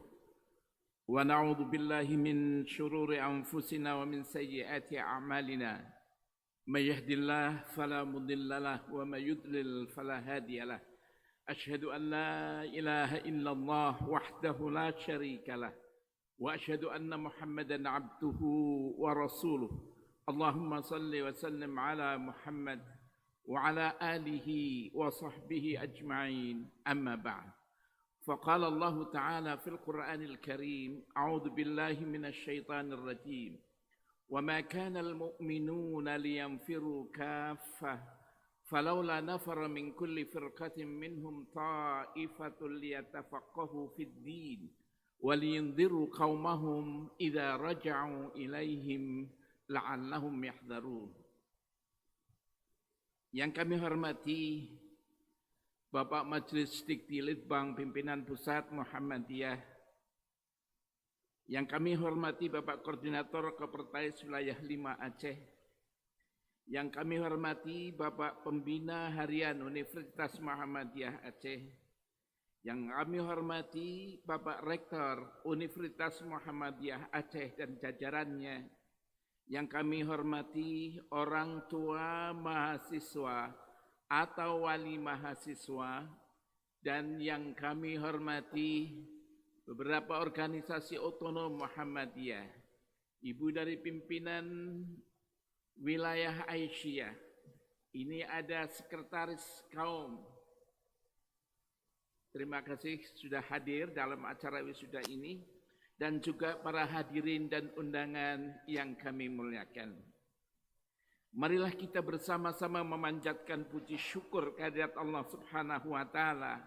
Wa na'udzu billahi min syururi anfusina wa min sayyiati a'malina. May yahdihillahu fala mudilla lahu wa may yudlil fala hadiya lahu. Asyhadu an la ilaha illallah wahdahu la syarika lahu. وأشهد أن محمدًا عبده ورسوله اللهم صل وسلم على محمد وعلى آله وصحبه أجمعين أما بعد فقال الله تعالى في القرآن الكريم أعوذ بالله من الشيطان الرجيم وما كان المؤمنون لينفروا كافة فلولا نفر من كل فرقة منهم طائفة ليتفقهوا في الدين وَلِيُنذِرُوا قَوْمَهُمْ إِذَا رَجَعُوا إِلَيْهِمْ لَعَلَّهُمْ يَحْذَرُونَ. Yang kami hormati Bapak Majelis Dikti Litbang Pimpinan Pusat Muhammadiyah, yang kami hormati Bapak Koordinator Kopertais Wilayah 5 Aceh, yang kami hormati Bapak Pembina Harian Universitas Muhammadiyah Aceh, yang kami hormati Bapak Rektor Universitas Muhammadiyah Aceh dan jajarannya, yang kami hormati orang tua mahasiswa atau wali mahasiswa, dan yang kami hormati beberapa organisasi otonom Muhammadiyah, Ibu dari pimpinan wilayah Aisyah, ini ada sekretaris kaum. Terima kasih sudah hadir dalam acara wisuda ini dan juga para hadirin dan undangan yang kami muliakan. Marilah kita bersama-sama memanjatkan puji syukur kehadirat Allah Subhanahu wa taala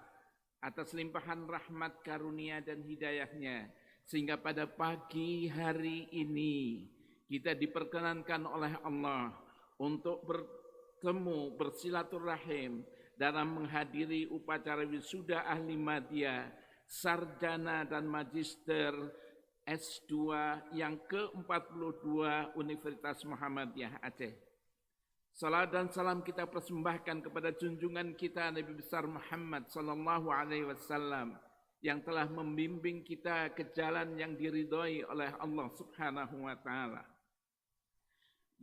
atas limpahan rahmat, karunia dan hidayahnya sehingga pada pagi hari ini kita diperkenankan oleh Allah untuk bertemu bersilaturahim dalam menghadiri upacara wisuda ahli madya sarjana dan magister S2 yang ke-42 Universitas Muhammadiyah Aceh. Salam dan salam kita persembahkan kepada junjungan kita Nabi besar Muhammad sallallahu alaihi wasallam yang telah membimbing kita ke jalan yang diridhoi oleh Allah Subhanahu wa taala.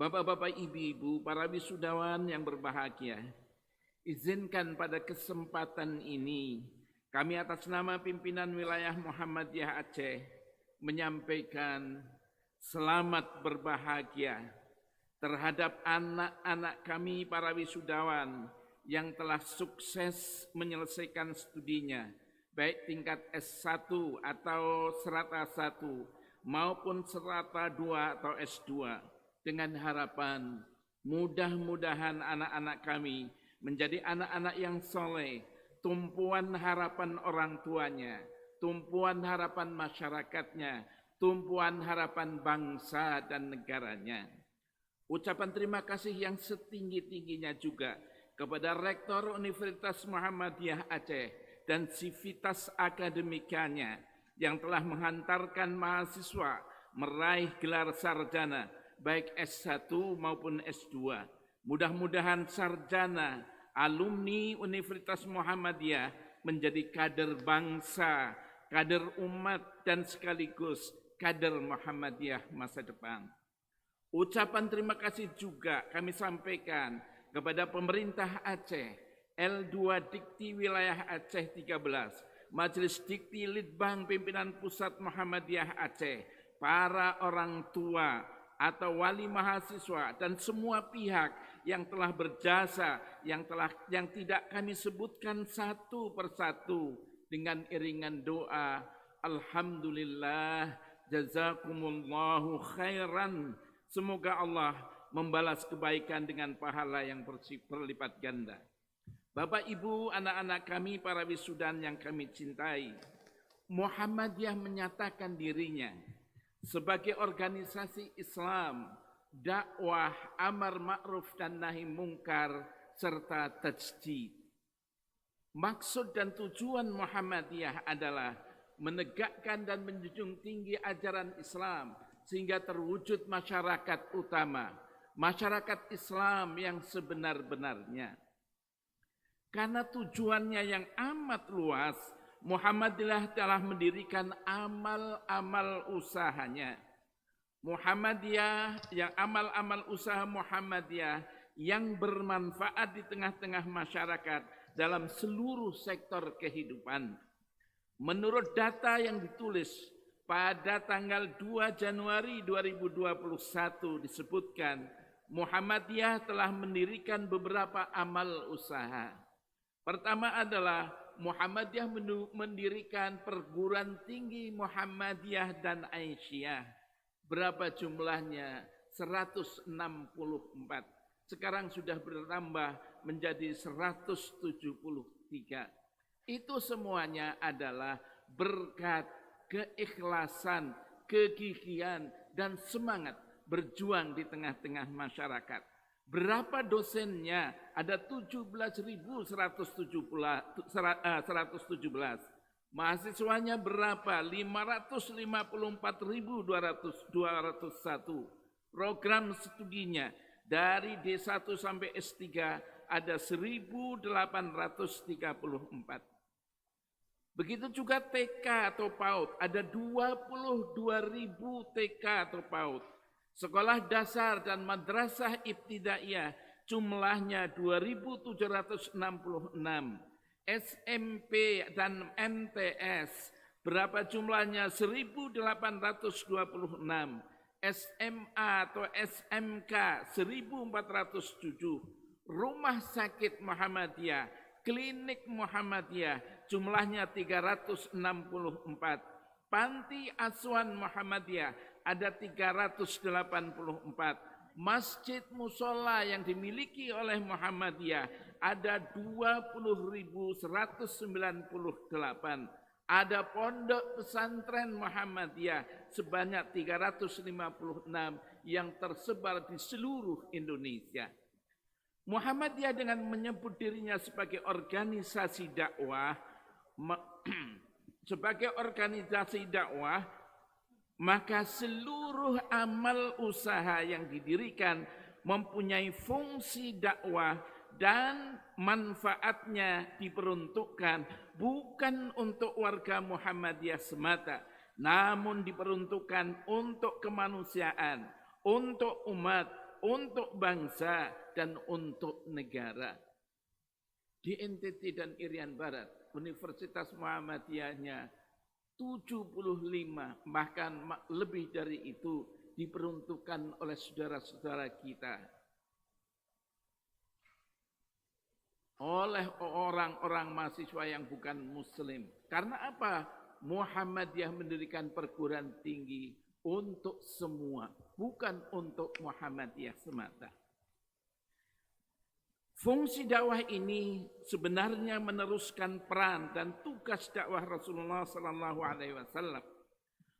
Bapak-bapak, ibu-ibu, para wisudawan yang berbahagia, izinkan pada kesempatan ini kami atas nama pimpinan wilayah Muhammadiyah Aceh menyampaikan selamat berbahagia terhadap anak-anak kami para wisudawan yang telah sukses menyelesaikan studinya, baik tingkat S1 atau serata 1 maupun serata 2 atau S2, dengan harapan mudah-mudahan anak-anak kami menjadi anak-anak yang soleh, tumpuan harapan orang tuanya, tumpuan harapan masyarakatnya, tumpuan harapan bangsa dan negaranya. Ucapan terima kasih yang setinggi-tingginya juga kepada Rektor Universitas Muhammadiyah Aceh dan sivitas akademikanya yang telah menghantarkan mahasiswa meraih gelar sarjana baik S1 maupun S2. Mudah-mudahan sarjana alumni Universitas Muhammadiyah menjadi kader bangsa, kader umat, dan sekaligus kader Muhammadiyah masa depan. Ucapan terima kasih juga kami sampaikan kepada pemerintah Aceh, L2 Dikti Wilayah Aceh 13, Majelis Dikti Litbang Pimpinan Pusat Muhammadiyah Aceh, para orang tua atau wali mahasiswa dan semua pihak yang telah berjasa, yang tidak kami sebutkan satu persatu dengan iringan doa, alhamdulillah, jazakumullahu khairan. Semoga Allah membalas kebaikan dengan pahala yang berlipat ganda. Bapak, Ibu, anak-anak kami, para wisudan yang kami cintai, Muhammadiyah menyatakan dirinya sebagai organisasi Islam, dakwah, amar ma'ruf dan nahi mungkar, serta tajdid. Maksud dan tujuan Muhammadiyah adalah menegakkan dan menjunjung tinggi ajaran Islam sehingga terwujud masyarakat utama, masyarakat Islam yang sebenar-benarnya. Karena tujuannya yang amat luas, Muhammadiyah telah mendirikan amal-amal usahanya. Muhammadiyah yang amal-amal usaha Muhammadiyah yang bermanfaat di tengah-tengah masyarakat dalam seluruh sektor kehidupan. Menurut data yang ditulis pada tanggal 2 Januari 2021 disebutkan Muhammadiyah telah mendirikan beberapa amal usaha. Pertama adalah Muhammadiyah mendirikan perguruan tinggi Muhammadiyah dan Aisyah. Berapa jumlahnya? 164. Sekarang sudah bertambah menjadi 173. Itu semuanya adalah berkat keikhlasan, kegigihan, dan semangat berjuang di tengah-tengah masyarakat. Berapa dosennya? Ada 17.117. Mahasiswanya berapa? 554.201. Program studinya dari D1 sampai S3 ada 1.834. Begitu juga TK atau PAUD, ada 22.000 TK atau PAUD. Sekolah dasar dan madrasah ibtidaiyah jumlahnya 2.766. SMP dan MTS berapa jumlahnya? 1.826. SMA atau SMK 1.407. Rumah sakit Muhammadiyah, klinik Muhammadiyah jumlahnya 364. Panti asuhan Muhammadiyah ada 384. Masjid musola yang dimiliki oleh Muhammadiyah ada 20.198. Ada pondok pesantren Muhammadiyah sebanyak 356 yang tersebar di seluruh Indonesia. Muhammadiyah dengan menyebut dirinya sebagai organisasi dakwah sebagai organisasi dakwah, maka seluruh amal usaha yang didirikan mempunyai fungsi dakwah dan manfaatnya diperuntukkan bukan untuk warga Muhammadiyah semata, namun diperuntukkan untuk kemanusiaan, untuk umat, untuk bangsa, dan untuk negara. Di NTT dan Irian Barat, Universitas Muhammadiyahnya 75, bahkan lebih dari itu diperuntukkan oleh saudara-saudara kita, oleh orang-orang mahasiswa yang bukan muslim. Karena apa? Muhammadiyah mendirikan perguruan tinggi untuk semua, bukan untuk Muhammadiyah semata. Fungsi dakwah ini sebenarnya meneruskan peran dan tugas dakwah Rasulullah sallallahu alaihi wasallam.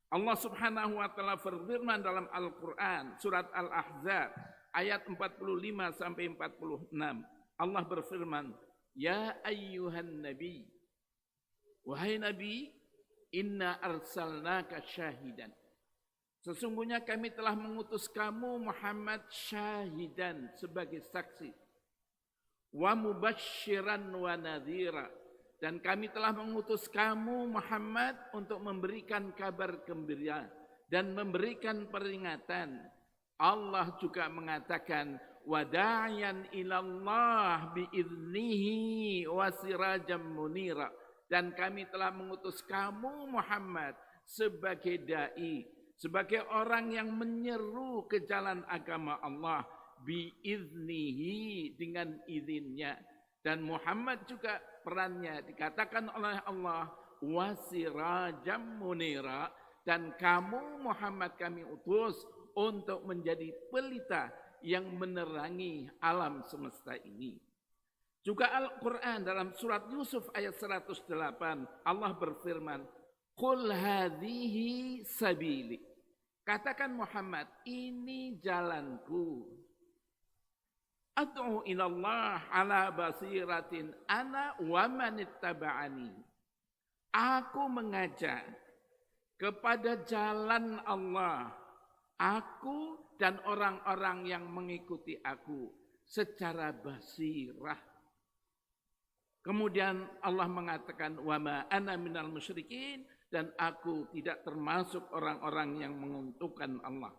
Allah Subhanahu wa taala berfirman dalam Al-Qur'an surat Al-Ahzab ayat 45 sampai 46. Allah berfirman, "Ya ayyuhan nabi, wahai nabi, inna arsalnaka syahidan." Sesungguhnya kami telah mengutus kamu Muhammad syahidan sebagai saksi. Wa mubasysyiran wa nadhira, dan kami telah mengutus kamu Muhammad untuk memberikan kabar gembira dan memberikan peringatan. Allah juga mengatakan wa da'iyan ilallah biiznihi wa sirajam munira, dan kami telah mengutus kamu Muhammad sebagai dai, sebagai orang yang menyeru ke jalan agama Allah biiznihi, dengan izinnya. Dan Muhammad juga perannya dikatakan oleh Allah wasirajam munira, dan kamu Muhammad kami utus untuk menjadi pelita yang menerangi alam semesta ini. Juga Al-Quran dalam surat Yusuf ayat 108 Allah berfirman, "Qul hadhihi sabili." Katakan Muhammad, ini jalanku. Ad'u ilallah ala basiratin ana wa manittaba'ani. Aku mengajak kepada jalan Allah, aku dan orang-orang yang mengikuti aku secara basirah. Kemudian Allah mengatakan wa ma ana minal musyrikin, dan aku tidak termasuk orang-orang yang menguntungkan Allah.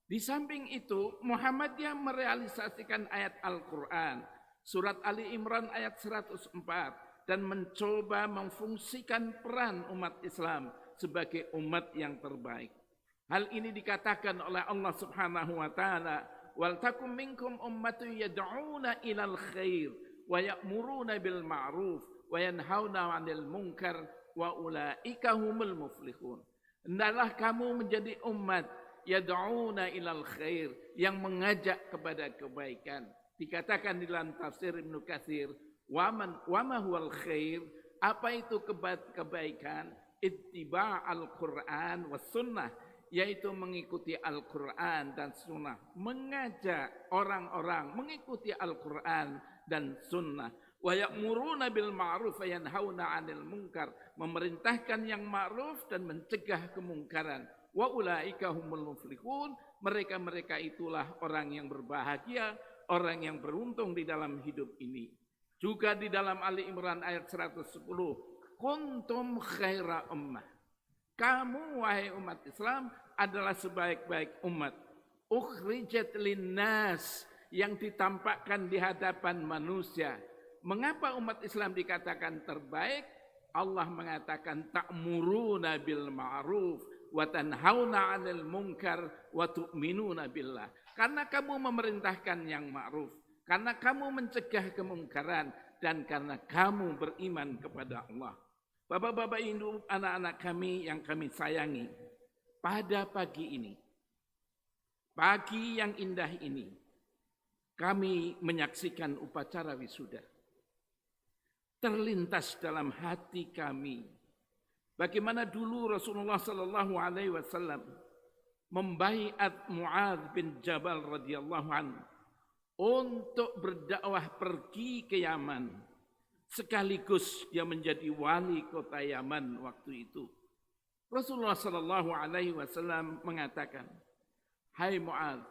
Di samping itu, Muhammadiyah merealisasikan ayat Al-Quran, surat Ali Imran ayat 104, dan mencoba memfungsikan peran umat Islam sebagai umat yang terbaik. Hal ini dikatakan oleh Allah Subhanahu wa taala, "Wal takum minkum ummatun yad'una ilal khair wa ya'muruna bil ma'ruf wa yanhauna 'anil munkar wa ulaika humul muflihun." Hendaklah kamu menjadi umat yad'una ilal khair, yang mengajak kepada kebaikan. Dikatakan di dalam tafsir Ibnu Katsir, wa ma huwal khair, apa itu kebaikan? Ittiba' al-Qur'an was sunnah, yaitu mengikuti Al-Quran dan sunnah, mengajak orang-orang mengikuti Al-Quran dan sunnah. Wa ya'muruna bil ma'ruf wa yanhauna 'anil munkar, memerintahkan yang ma'ruf dan mencegah kemungkaran. Wa ulaika humul muflihun, mereka-mereka itulah orang yang berbahagia, orang yang beruntung di dalam hidup ini. Juga di dalam Ali Imran ayat 110, kuntum khaira ummah, kamu wahai umat Islam adalah sebaik-baik umat. Ukhrijat linnas, yang ditampakkan di hadapan manusia. Mengapa umat Islam dikatakan terbaik? Allah mengatakan ta'muruna bil ma'ruf wa tanhauna 'anil munkar wa tu'minuna billah. Karena kamu memerintahkan yang ma'ruf, karena kamu mencegah kemungkaran, dan karena kamu beriman kepada Allah. Bapak-bapak Ibu, anak-anak kami yang kami sayangi, pada pagi ini, pagi yang indah ini, kami menyaksikan upacara wisuda. Terlintas dalam hati kami bagaimana dulu Rasulullah sallallahu alaihi wasallam membaiat Mu'adz bin Jabal radhiyallahu anhu untuk berdakwah pergi ke Yaman sekaligus dia menjadi wali kota Yaman waktu itu. Rasulullah Shallallahu Alaihi Wasallam mengatakan, "Hai Mu'adz,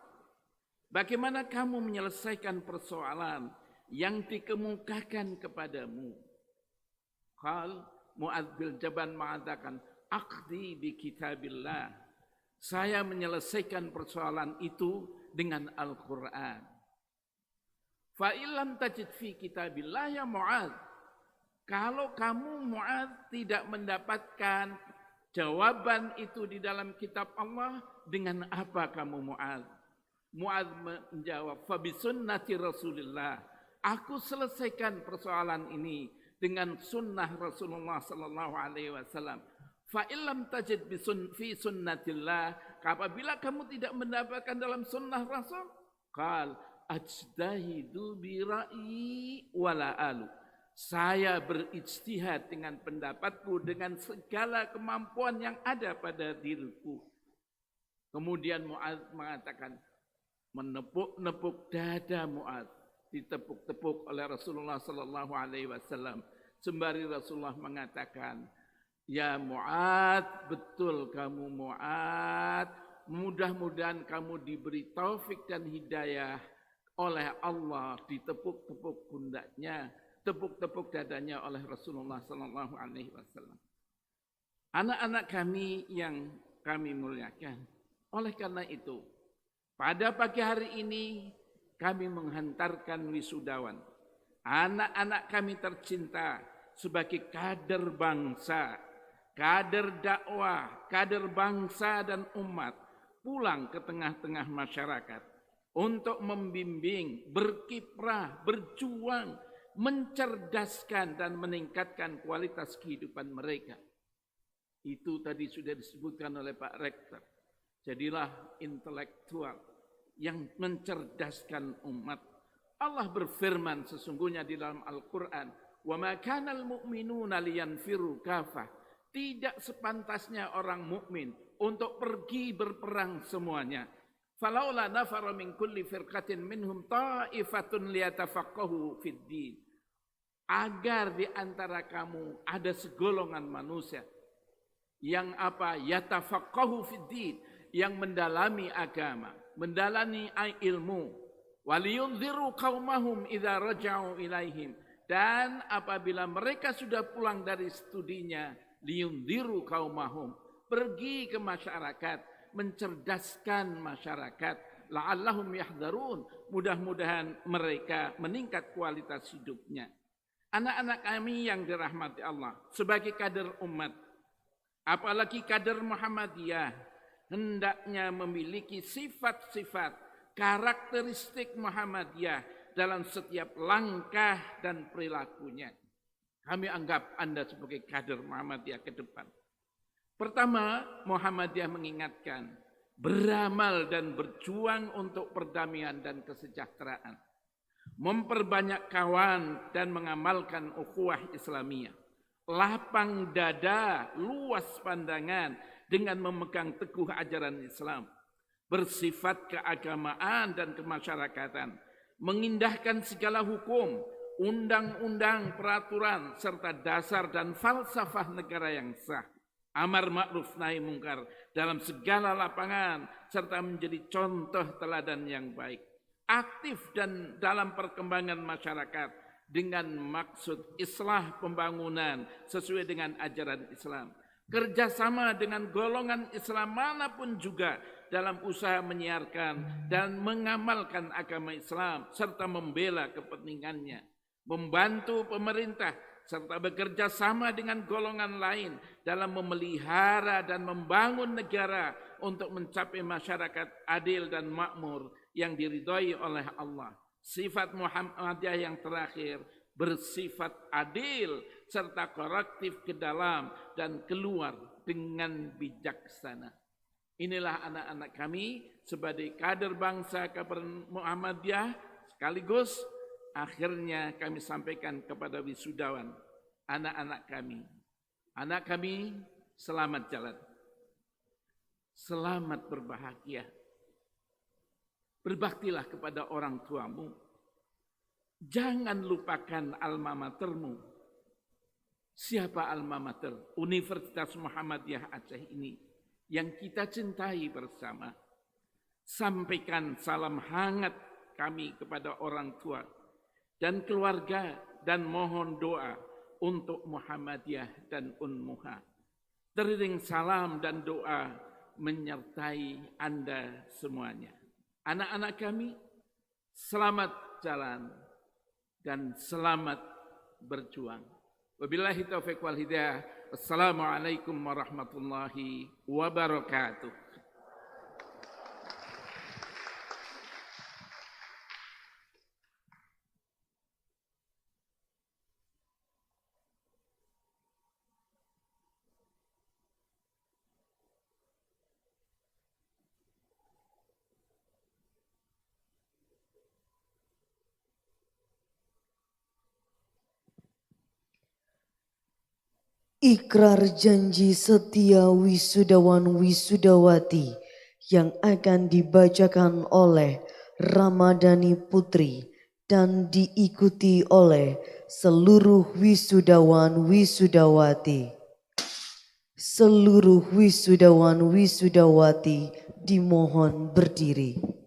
bagaimana kamu menyelesaikan persoalan yang dikemukakan kepadamu?" Mu'adz bin Jabal mengatakan, "Aqdi bi kitabillah." Saya menyelesaikan persoalan itu dengan Al-Quran. Fa illam tajid fi kitabillah ya Mu'adz. Kalau kamu Mu'adz tidak mendapatkan jawaban itu di dalam kitab Allah, dengan apa kamu Mu'adz? Mu'adz menjawab, fa bi sunnati Rasulillah. Aku selesaikan persoalan ini dengan sunnah Rasulullah sallallahu alaihi wasallam. Fa illam tajid fi sunnatillah, apabila kamu tidak mendapatkan dalam sunnah Rasul, qal ajtahidu bi ra'yi wala alu. Saya berijtihad dengan pendapatku dengan segala kemampuan yang ada pada diriku. Kemudian Mu'adz mengatakan, menepuk-nepuk dada Mu'adz, ditepuk-tepuk oleh Rasulullah sallallahu alaihi wasallam. Sembari Rasulullah mengatakan, "Ya Mu'adz, betul kamu Mu'adz, mudah-mudahan kamu diberi taufik dan hidayah oleh Allah." Ditepuk-tepuk pundaknya, tepuk-tepuk dadanya oleh Rasulullah sallallahu alaihi wasallam. Anak-anak kami yang kami muliakan, oleh karena itu, pada pagi hari ini kami menghantarkan wisudawan, anak-anak kami tercinta sebagai kader bangsa, kader dakwah, kader bangsa dan umat, pulang ke tengah-tengah masyarakat untuk membimbing, berkiprah, berjuang, mencerdaskan dan meningkatkan kualitas kehidupan mereka. Itu tadi sudah disebutkan oleh Pak Rektor. Jadilah intelektual yang mencerdaskan umat. Allah berfirman sesungguhnya di dalam Al-Quran, "Wa ma kana al-mu'minuna liyanfiru kafah." Tidak sepantasnya orang mukmin untuk pergi berperang semuanya. Falaula nafara min kulli firqatin minhum ta'ifatun liyatafaqahu fid din. Agar di antara kamu ada segolongan manusia yang apa? Yatafaqahu fid din, yang mendalami agama, mendalami ilmu. Waliyunziru qaumahum idza raja'u ilaihim. Dan apabila mereka sudah pulang dari studinya, liyunziru qaumahum, pergi ke masyarakat, mencerdaskan masyarakat, la'allahum yahdharun, mudah-mudahan mereka meningkat kualitas hidupnya. Anak-anak kami yang dirahmati Allah, sebagai kader umat, apalagi kader Muhammadiyah, hendaknya memiliki sifat-sifat karakteristik Muhammadiyah dalam setiap langkah dan perilakunya. Kami anggap Anda sebagai kader Muhammadiyah ke depan. Pertama, Muhammadiyah mengingatkan, beramal dan berjuang untuk perdamaian dan kesejahteraan. Memperbanyak kawan dan mengamalkan ukhuwah Islamiyah. Lapang dada, luas pandangan dengan memegang teguh ajaran Islam. Bersifat keagamaan dan kemasyarakatan. Mengindahkan segala hukum, undang-undang, peraturan, serta dasar dan falsafah negara yang sah. Amar ma'ruf nahi mungkar dalam segala lapangan, serta menjadi contoh teladan yang baik. Aktif dan dalam perkembangan masyarakat dengan maksud islah pembangunan sesuai dengan ajaran Islam. Kerjasama dengan golongan Islam manapun juga dalam usaha menyiarkan dan mengamalkan agama Islam serta membela kepentingannya. Membantu pemerintah serta bekerja sama dengan golongan lain dalam memelihara dan membangun negara untuk mencapai masyarakat adil dan makmur yang diridhoi oleh Allah. Sifat Muhammadiyah yang terakhir, bersifat adil serta korektif ke dalam dan keluar dengan bijaksana. Inilah anak-anak kami sebagai kader bangsa kader Muhammadiyah, sekaligus akhirnya kami sampaikan kepada wisudawan, anak-anak kami. Anak kami selamat jalan. Selamat berbahagia. Berbaktilah kepada orang tuamu. Jangan lupakan alma matermu. Siapa alma mater Universitas Muhammadiyah Aceh ini yang kita cintai bersama? Sampaikan salam hangat kami kepada orang tua dan keluarga dan mohon doa untuk Muhammadiyah dan Unmuha. Teriring salam dan doa menyertai Anda semuanya. Anak-anak kami, selamat jalan dan selamat berjuang. Wabillahi taufiq wal hidayah. Wassalamualaikum warahmatullahi wabarakatuh. Ikrar janji setia wisudawan wisudawati yang akan dibacakan oleh Ramadhani Putri dan diikuti oleh seluruh wisudawan wisudawati. Seluruh wisudawan wisudawati dimohon berdiri.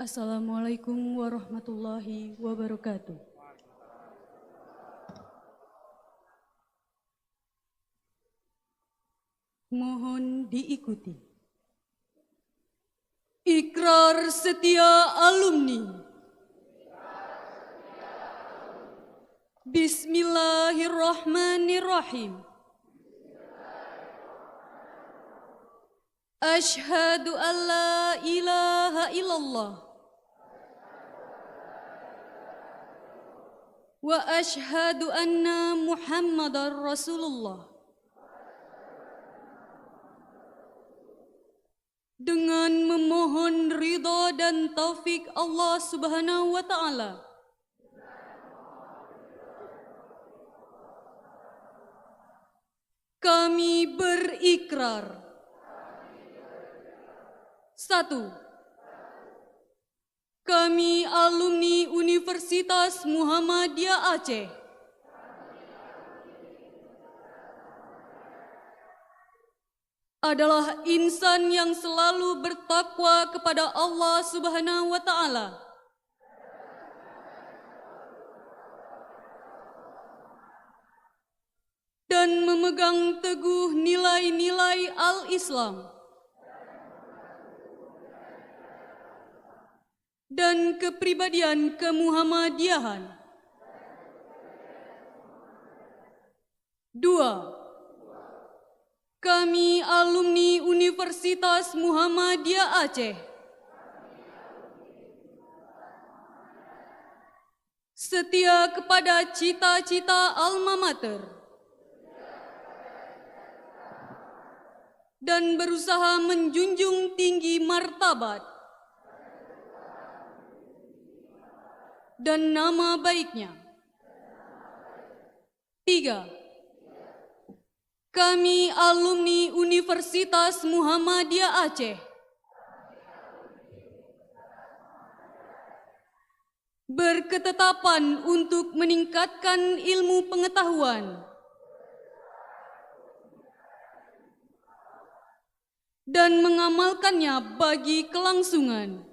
Assalamualaikum warahmatullahi wabarakatuh. Mohon diikuti. Ikrar setia alumni. Bismillahirrahmanirrahim. Asyhadu an la ilaha illallah wa asyhadu anna Muhammadar Rasulullah. Dengan memohon ridha dan taufik Allah Subhanahu wa taala, kami berikrar. 1. Kami alumni Universitas Muhammadiyah Aceh adalah insan yang selalu bertakwa kepada Allah Subhanahu wa taala dan memegang teguh nilai-nilai al-Islam dan kepribadian kemuhammadiyahan. 2. Kami alumni Universitas Muhammadiyah Aceh setia kepada cita-cita alma mater dan berusaha menjunjung tinggi martabat dan nama baiknya. 3. Kami alumni Universitas Muhammadiyah Aceh berketetapan untuk meningkatkan ilmu pengetahuan dan mengamalkannya bagi kelangsungan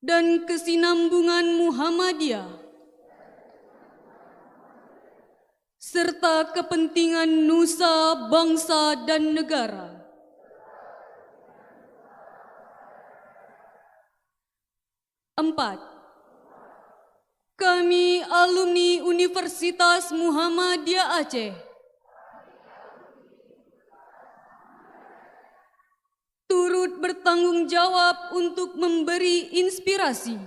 dan kesinambungan Muhammadiyah serta kepentingan nusa, bangsa, dan negara. 4. Kami alumni Universitas Muhammadiyah Aceh turut bertanggung jawab untuk memberi inspirasi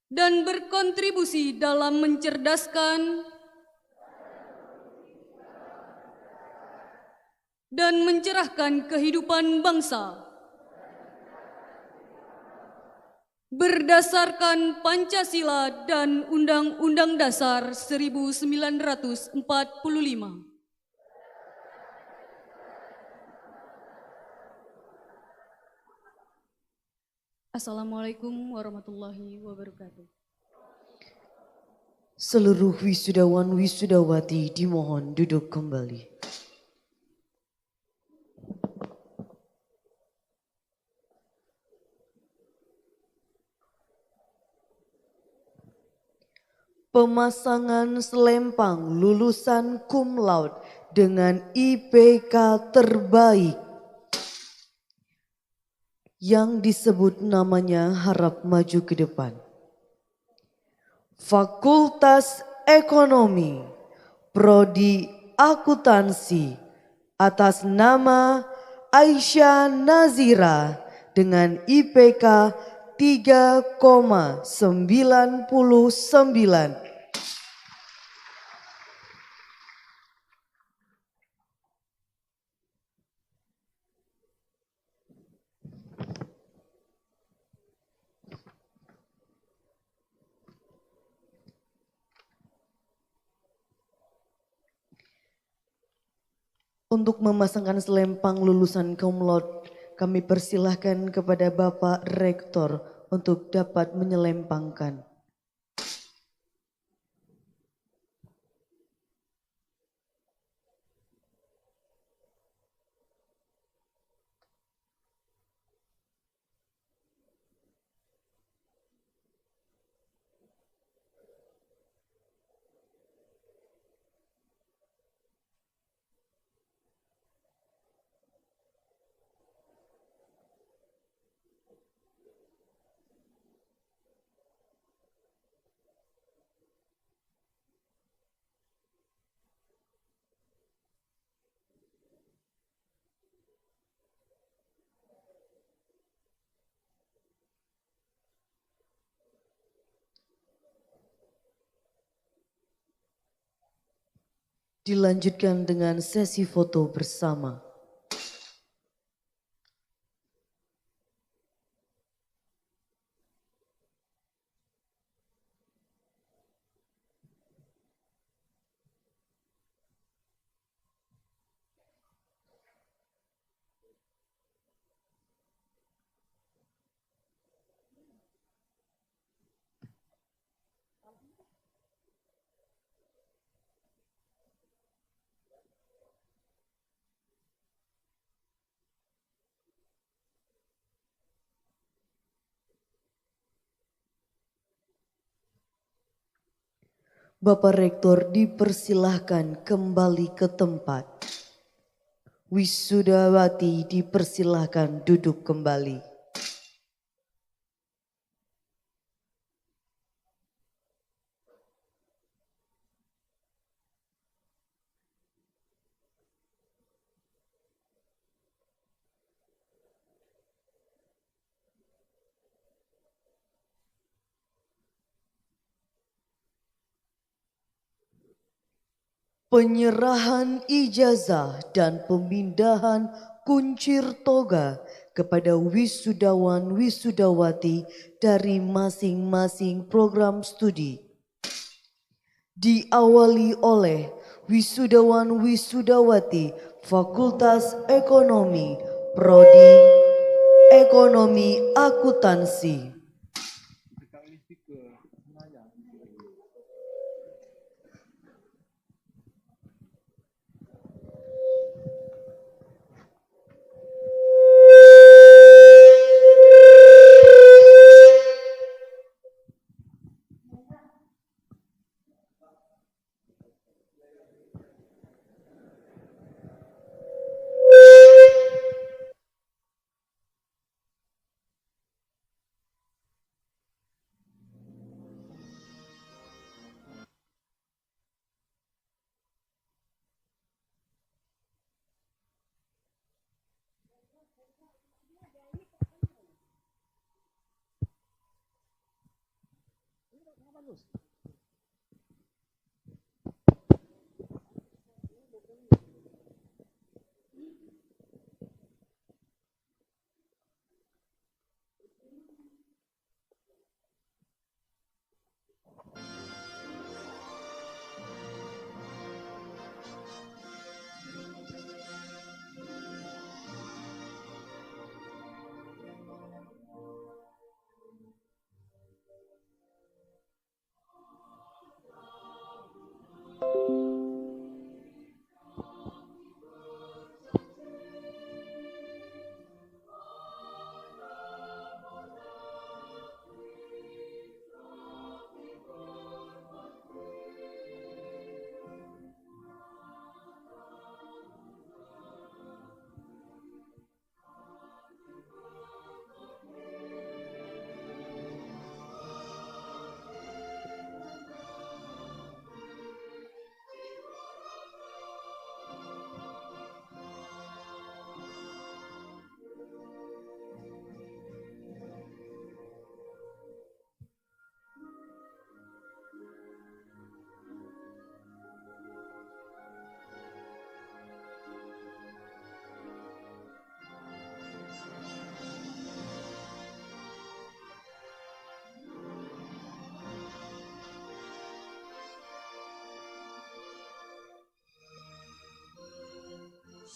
dan berkontribusi dalam mencerdaskan dan mencerahkan kehidupan bangsa berdasarkan Pancasila dan Undang-Undang Dasar 1945. Assalamualaikum warahmatullahi wabarakatuh. Seluruh wisudawan wisudawati dimohon duduk kembali. Pemasangan selempang lulusan cum laude dengan IPK terbaik yang disebut namanya harap maju ke depan. Fakultas Ekonomi, Prodi Akuntansi atas nama Aisyah Nazira dengan IPK 3,99. Untuk memasangkan selempang lulusan cum laude, kami persilahkan kepada Bapak Rektor untuk dapat menyelempangkan. Dilanjutkan dengan sesi foto bersama. Bapak Rektor dipersilahkan kembali ke tempat. Wisudawati dipersilahkan duduk kembali. Penyerahan ijazah dan pemindahan kuncir toga kepada wisudawan wisudawati dari masing-masing program studi. Diawali oleh wisudawan wisudawati Fakultas Ekonomi, Prodi Ekonomi Akuntansi.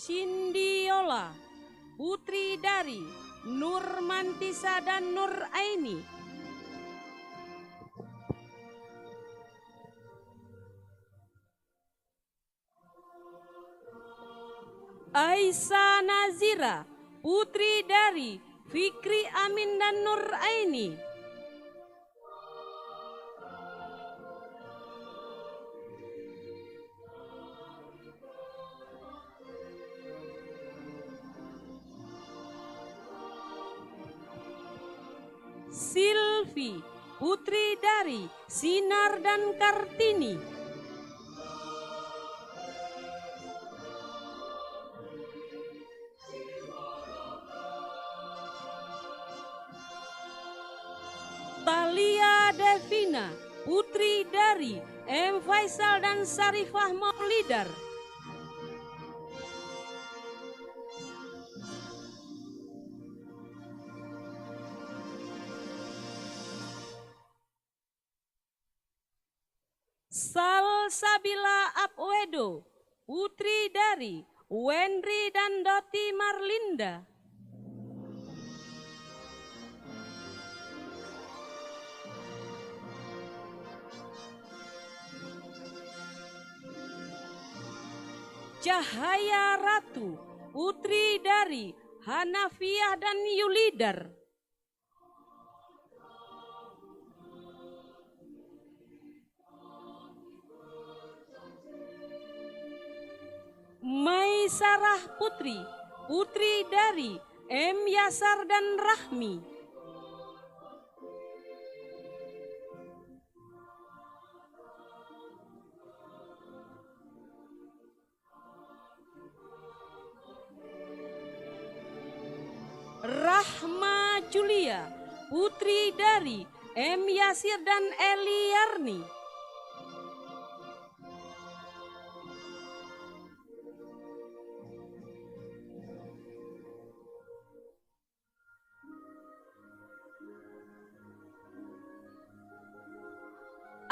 Shindiola, putri dari Nurmantisa dan Nur Aini. Aisyah Nazira, putri dari Fikri Amin dan Nur Aini. Silvi, putri dari Sinar dan Kartini. Talia Devina, putri dari M. Faisal dan Sarifah Maulidar. Salsabila Apwedo, putri dari Wendri dan Doti Marlinda. Cahaya Ratu, putri dari Hanafiah dan Yulidar. Maisarah Putri, putri dari M. Yasar dan Rahmi. Rahma Julia, putri dari M. Yasir dan Eli Yarni.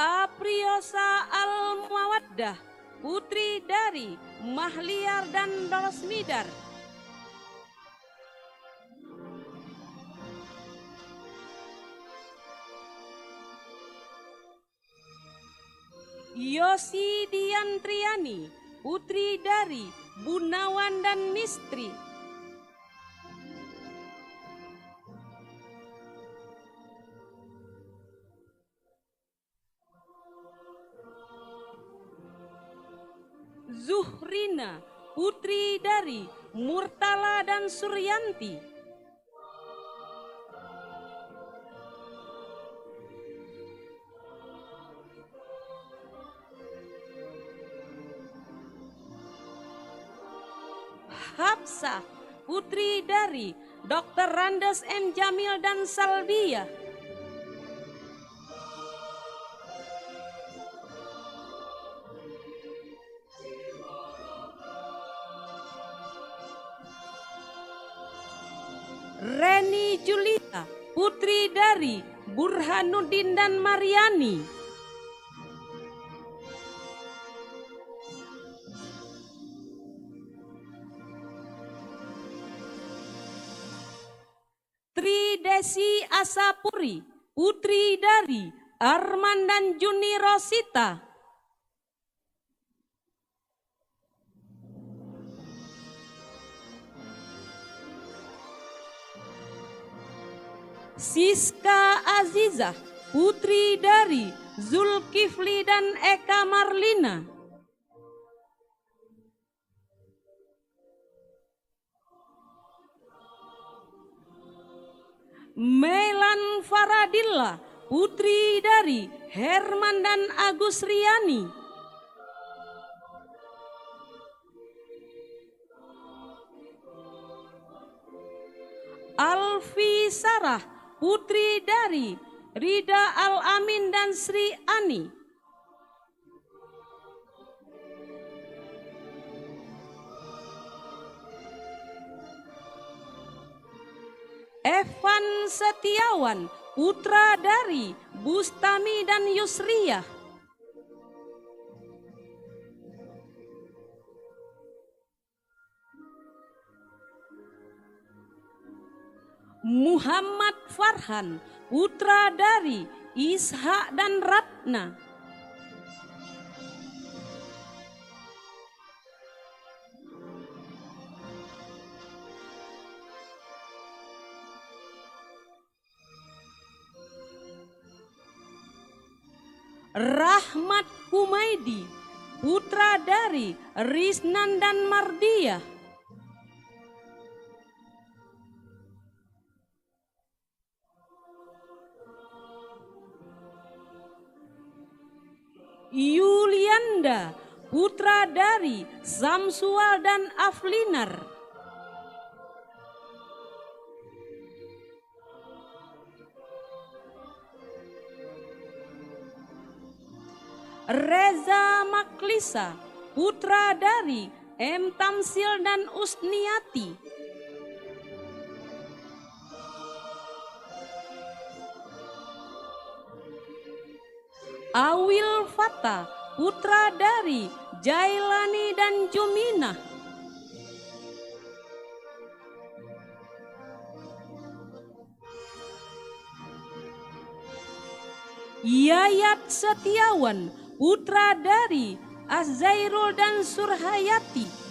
Apriosa Al-Mawaddah, putri dari Mahliar dan Dorosmidar. Yosi Diantriani, putri dari Bunawan dan Mistri. Zuhrina, putri dari Murtala dan Suryanti. Hafsah, putri dari Dr. Randes M. Jamil dan Salbia. Rini Julia, putri dari Burhanuddin dan Mariani. Tridesi Asapuri, putri dari Arman dan Juni Rosita. Siska Azizah, putri dari Zulkifli dan Eka Marlina. Melan Faradilla, putri dari Herman dan Agus Riani. Alfi Sarah, putri dari Rida Al-Amin dan Sri Ani. Evan Setiawan, putra dari Bustami dan Yusriyah. Muhammad Farhan, putra dari Ishak dan Ratna. Rahmat Humaidi, putra dari Riznan dan Mardiah. Yulianda, putra dari Samsual dan Aflinar. Reza Maklisa, putra dari M. Tamsil dan Usniati. Awil Fata, putra dari Jailani dan Jumina. Yayat Setiawan, putra dari Azzairul dan Surhayati.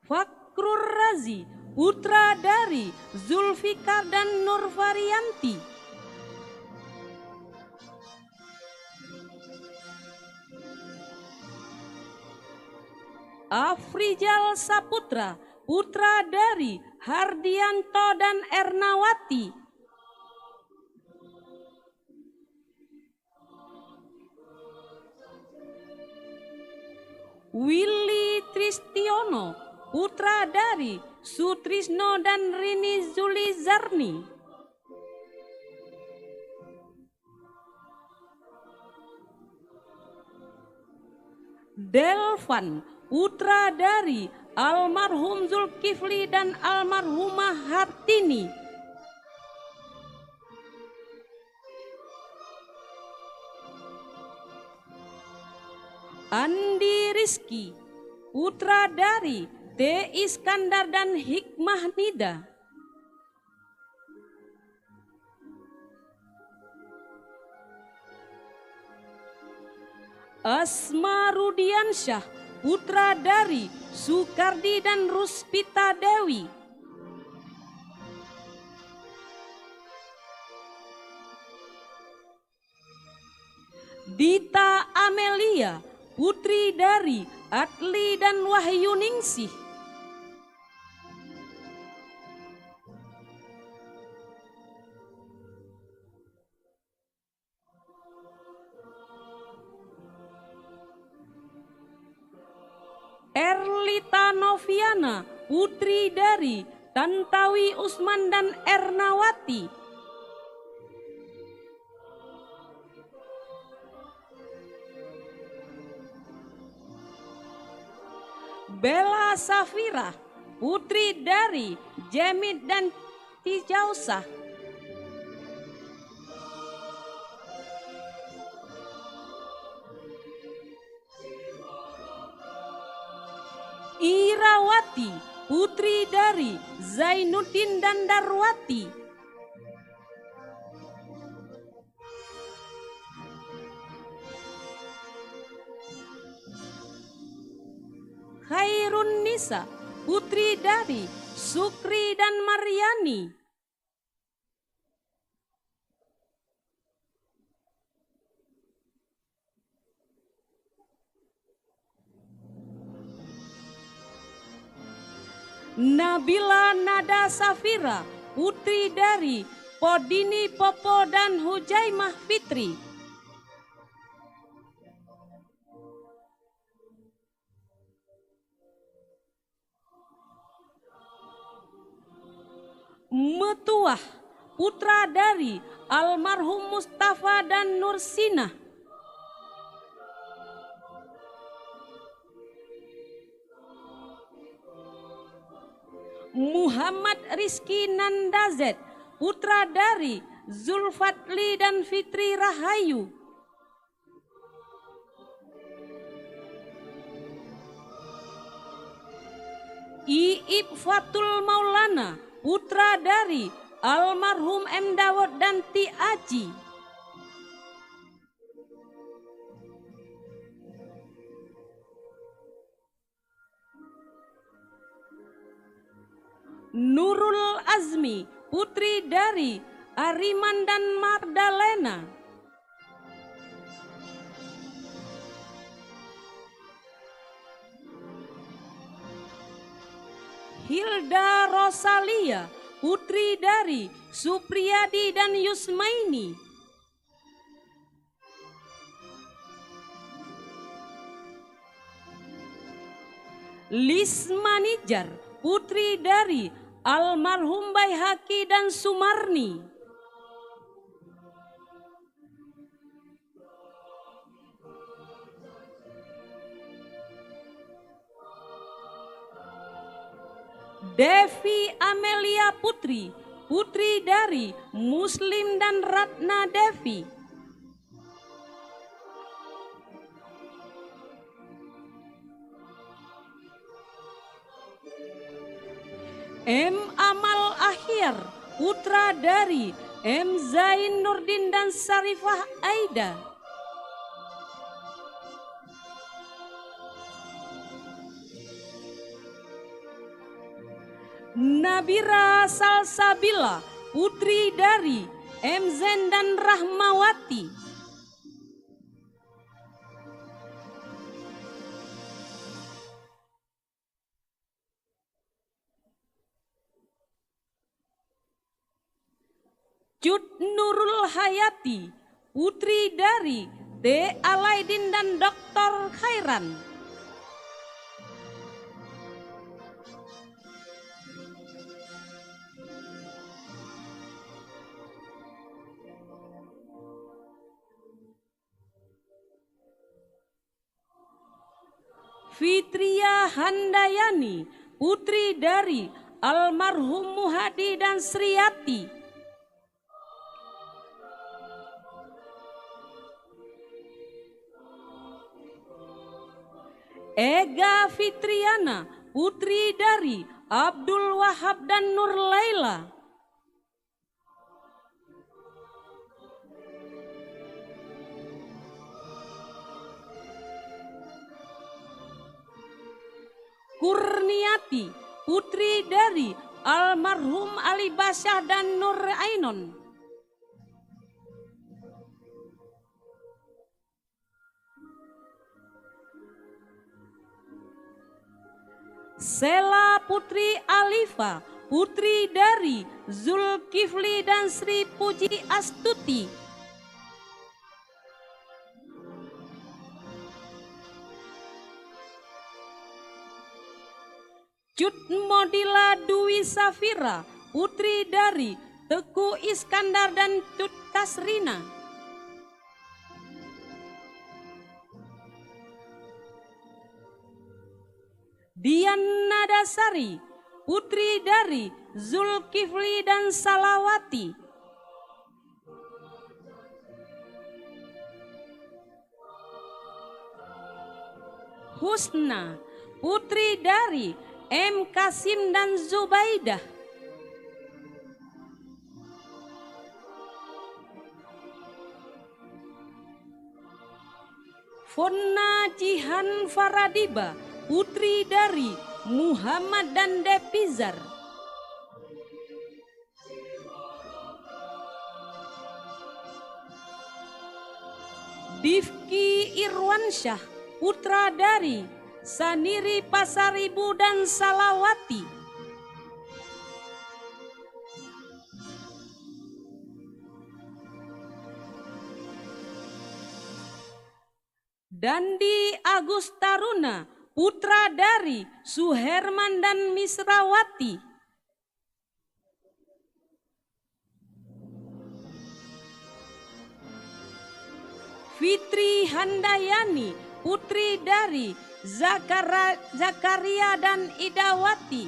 Fakrur Razi, putra dari Zulfikar dan Nurvarianti. Afrijal Saputra, putra dari Hardianto dan Ernawati. Willy Tristiono, putra dari Sutrisno dan Rini Zulizarni. Delvan, putra dari almarhum Zulkifli dan almarhumah Hartini. Andi Rizki, putra dari T. Iskandar dan Hikmah Nida. Asma Rudiansyah, putra dari Sukardi dan Ruspita Dewi. Dita Amelia, putri dari Adli dan Wahyuningsih. Erlita Noviana, putri dari Tantawi Usman dan Ernawati. Bella Safira, putri dari Jemit dan Tijausah. Irawati, putri dari Zainuddin dan Darwati. Khairun Nisa, putri dari Sukri dan Maryani. Nabila Nada Safira, putri dari Podini Popo dan Hujaimah Fitri. Metuah, putra dari almarhum Mustafa dan Nursinah. Muhammad Rizki Nandazet, putra dari Zulfatli dan Fitri Rahayu. Iib Fatul Maulana, putra dari almarhum M. Dawud dan Ti Aji. Nurul Azmi, putri dari Ariman dan Magdalena. Hilda Rosalia, putri dari Supriyadi dan Yusmaini. Lisma Nijar, putri dari almarhum Baihaqi dan Sumarni. Devi Amelia Putri, putri dari Muslim dan Ratna Devi. M. Amal Akhir, putra dari M. Zain Nurdin dan Sarifah Aida. Nabira Salsabila, putri dari M. Zen dan Rahmawati. Cut Nurul Hayati, putri dari T. Alaidin dan Dr. Khairan. Fitria Handayani, putri dari almarhum Muhadi dan Sriyati. Ega Fitriana, putri dari Abdul Wahab dan Nur Laila. Kurniati, putri dari almarhum Ali Basyah dan Nur Ainon. Sela Putri Alifa, putri dari Zulkifli dan Sri Puji Astuti. Cut Modila Dwi Safira, putri dari Teku Iskandar dan Cut Tasrina. Dian Nadasari, putri dari Zulkifli dan Salawati. Husna, putri dari M. Kasim dan Zubaidah. Fonna Jihan Faradiba, putri dari Muhammad dan Depizar. Difki Irwansyah, putra dari Saniri Pasaribu dan Salawati. Dandi Agus Taruna, putra dari Suherman dan Misrawati. Fitri Handayani, putri dari Zakaria dan Idawati.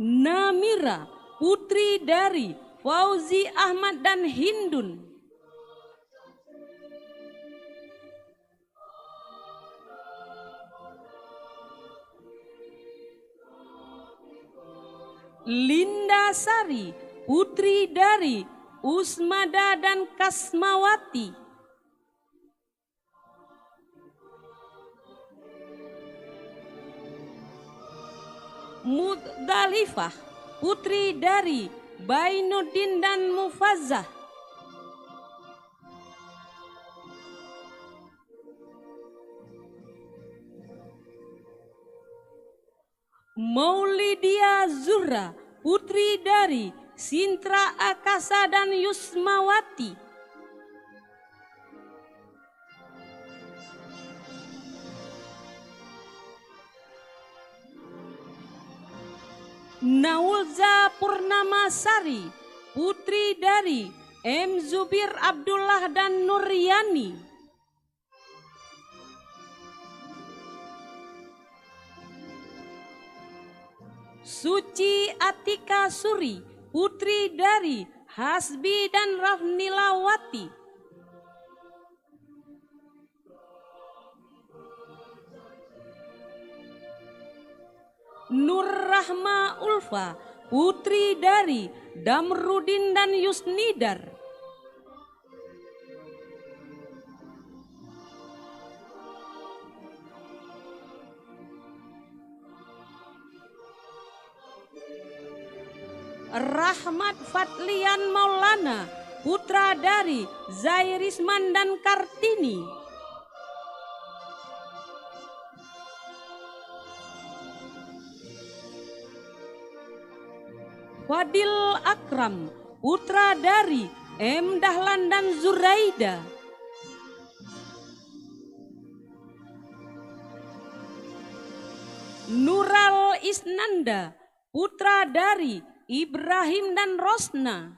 Namira, putri dari Fauzi Ahmad dan Hindun. Linda Sari, putri dari Usmada dan Kasmawati. Mudalifah, putri dari Bainuddin dan Mufazzah. Maulidia Zuhra, putri dari Sintra Akasa dan Yusmawati. Naulza Purnamasari, putri dari M. Zubir Abdullah dan Nuryani. Suci Atika Suri, putri dari Hasbi dan Rafnilawati. Nur Rahma Ulfa, putri dari Damrudin dan Yusnidar. Rahmat Fatlian Maulana, putra dari Zairisman dan Kartini. Fadil Akram, putra dari M. Dahlan dan Zuraida. Nural Isnanda, putra dari Ibrahim dan Rosna.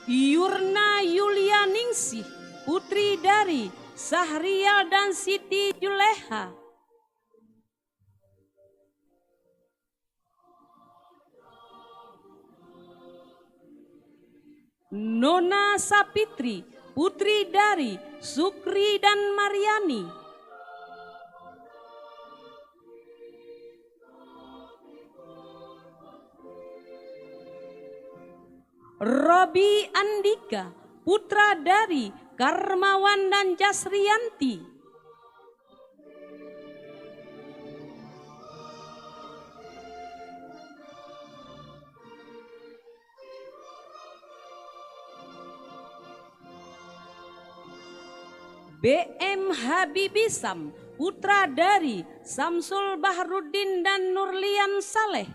Yurna Yulianingsih, putri dari Sahrial dan Siti Juleha. Nona Sapitri, putri dari Sukri dan Maryani. Robi Andika, putra dari Karmawan dan Jasrianti. BM Habibisam, putra dari Samsul Bahruddin dan Nurlian Saleh.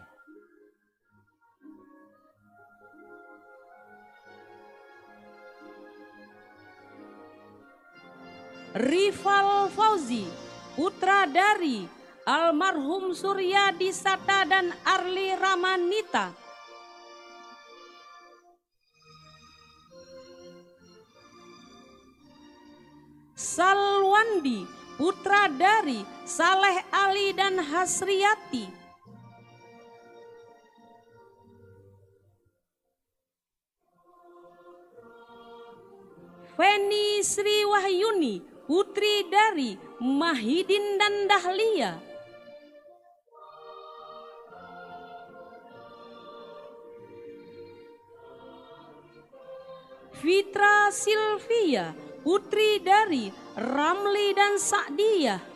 Rival Fauzi, putra dari almarhum Suryadi Sata dan Arli Ramanita. Salwandi, putra dari Saleh Ali dan Hasriyati. Feni Sri Wahyuni, putri dari Mahidin dan Dahlia. Fitra Silvia, putri dari Ramli dan Sa'diyah.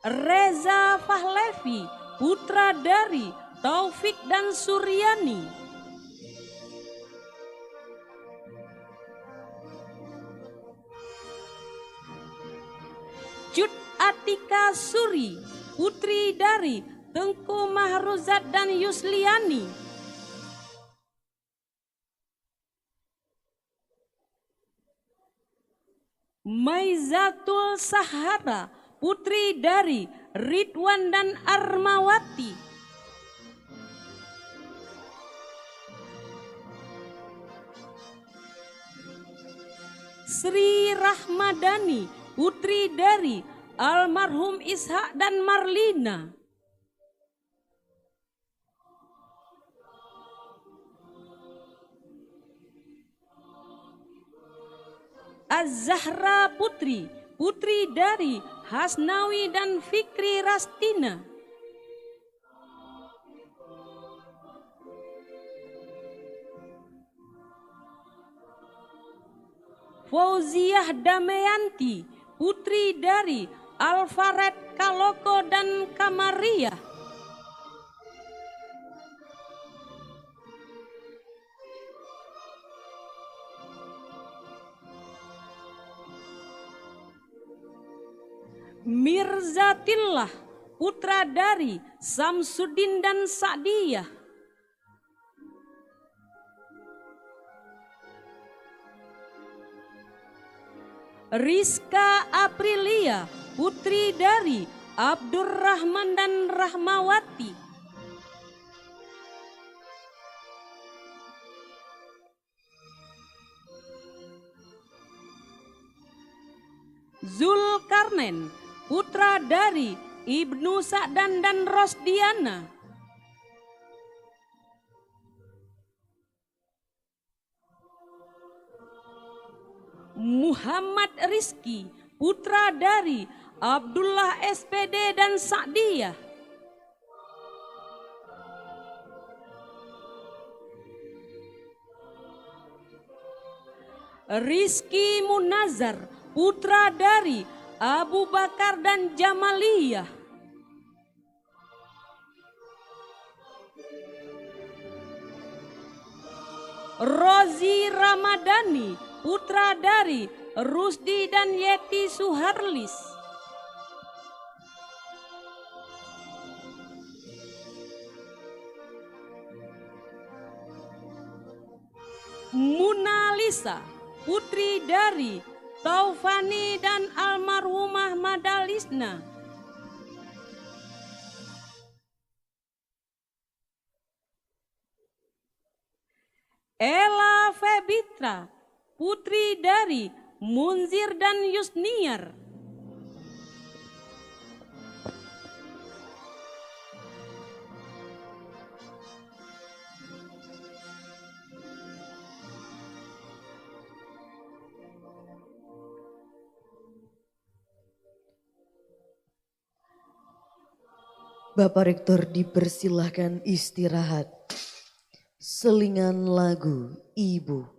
Reza Fahlevi, putra dari Taufik dan Suryani. Cut Atika Suri, putri dari Tengku Mahruzat dan Yusliani. Maizatul Sahara, putri dari Ridwan dan Armawati. Sri Rahmadani, putri dari almarhum Ishak dan Marlina. Az-Zahra putri, putri dari Hasnawi dan Fikri Rastina. Fauziah Damayanti, putri dari Alfared Kaloko dan Kamaria. Mirzatillah, putra dari Samsudin dan Sa'diyah. Rizka Aprilia, putri dari Abdurrahman dan Rahmawati. Zulkarnain, putra dari Ibnu Sa'dan dan Rosdiana. Muhammad Rizki, putra dari Abdullah SPD dan Sa'diyah. Rizki Munazar, putra dari Abu Bakar dan Jamaliyah. Rozi Ramadhani, putra dari Rusdi dan Yeti Suharlis. Muna Lisa, putri dari Taufani dan almarhumah Madalisna. Ella Febitra, putri dari Munzir dan Yusniar. Bapak Rektor dipersilahkan istirahat. Selingan lagu Ibu.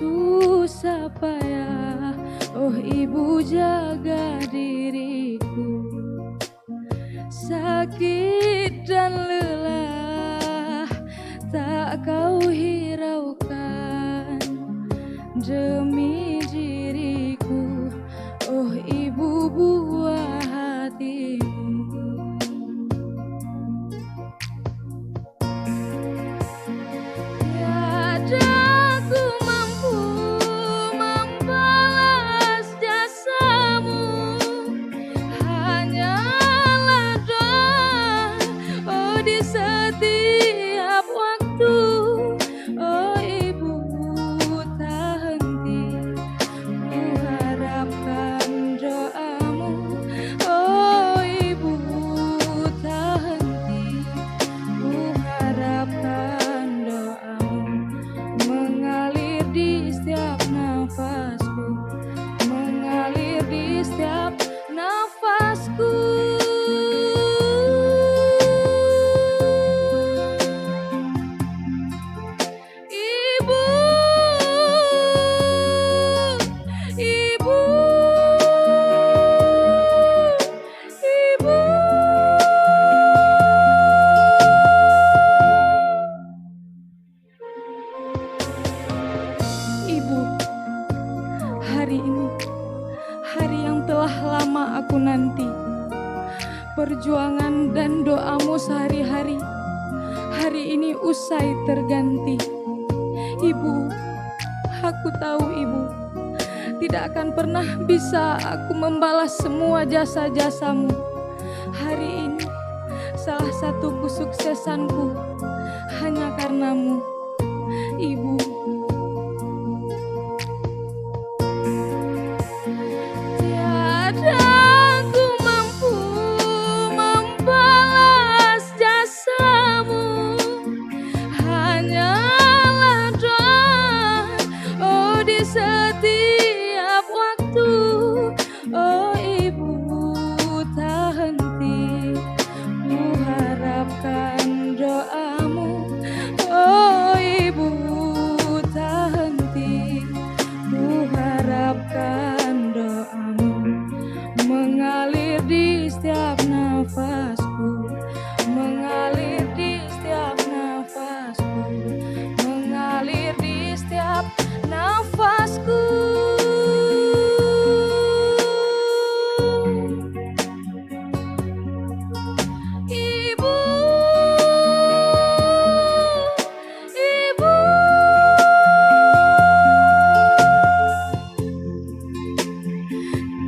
susah payah, oh Ibu jaga diriku. Sakit dan lelah tak kau hiraukan demi diriku, oh Ibu buah hatimu. Tiada aku mampu membalas jasamu, hanyalah doa, oh di setiap waktu, oh Ibu tak henti mengharapkan doamu, oh Ibu tak henti mengharapkan doamu, mengalir di setiap nafasku, mengalir di setiap nafasku. Ibu, Ibu, Ibu. Ibu, hari ini, hari yang telah lama aku nanti. Perjuangan dan doamu sehari-hari, hari ini usai terganti. Ibu, aku tahu Ibu, tidak akan pernah bisa aku membalas semua jasa-jasamu. Hari ini, salah satu kesuksesanku hanya karenamu, Ibu. Tiada aku mampu membalas jasamu, hanyalah doa, oh di setiap waktu, oh Ibu tak henti mengharapkan doamu, oh Ibu tak henti mengharapkan doamu, mengalir di setiap nafasku, mengalir di setiap nafasku, mengalir di setiap nafasku. Ibu, Ibu.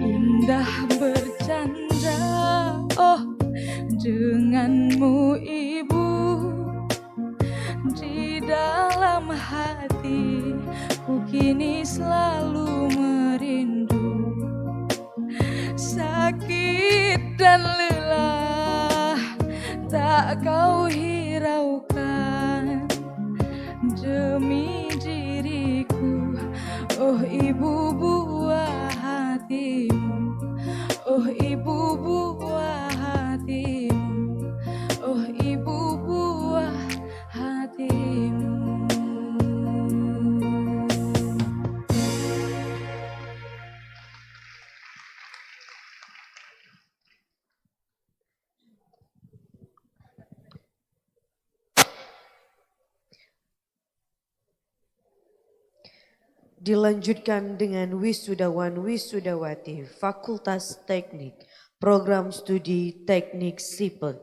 Indah bercanda, oh denganmu Ibu, di dalam hati ku kini selalu merindu. Sakit dan lelah tak kau hiraukan demi diriku, oh Ibu buah hatimu, oh Ibu buah hatimu, oh Ibu buah hatimu. Dilanjutkan dengan wisudawan wisudawati Fakultas Teknik, Program Studi Teknik Sipil.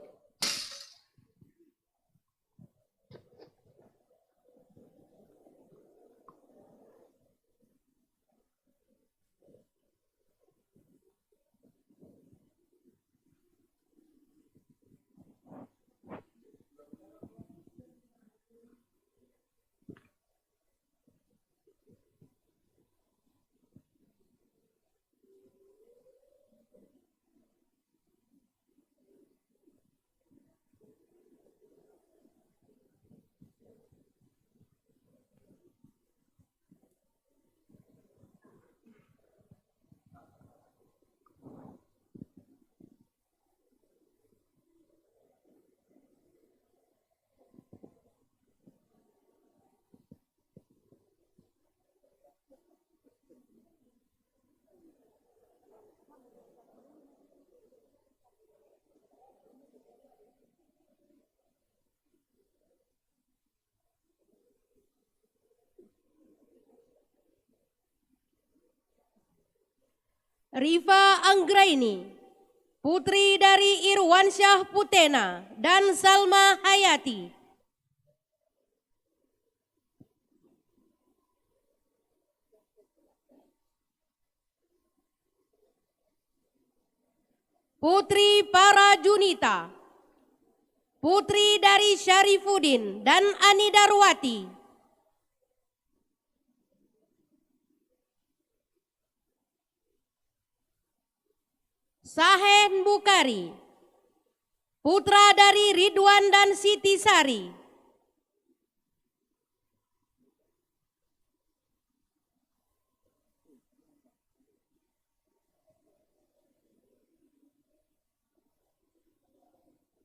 Rifa Anggraini, putri dari Irwansyah Putena dan Salma Hayati. Putri Para Junita, putri dari Syarifuddin dan Ani Darwati. Sahen Bukari, putra dari Ridwan dan Siti Sari.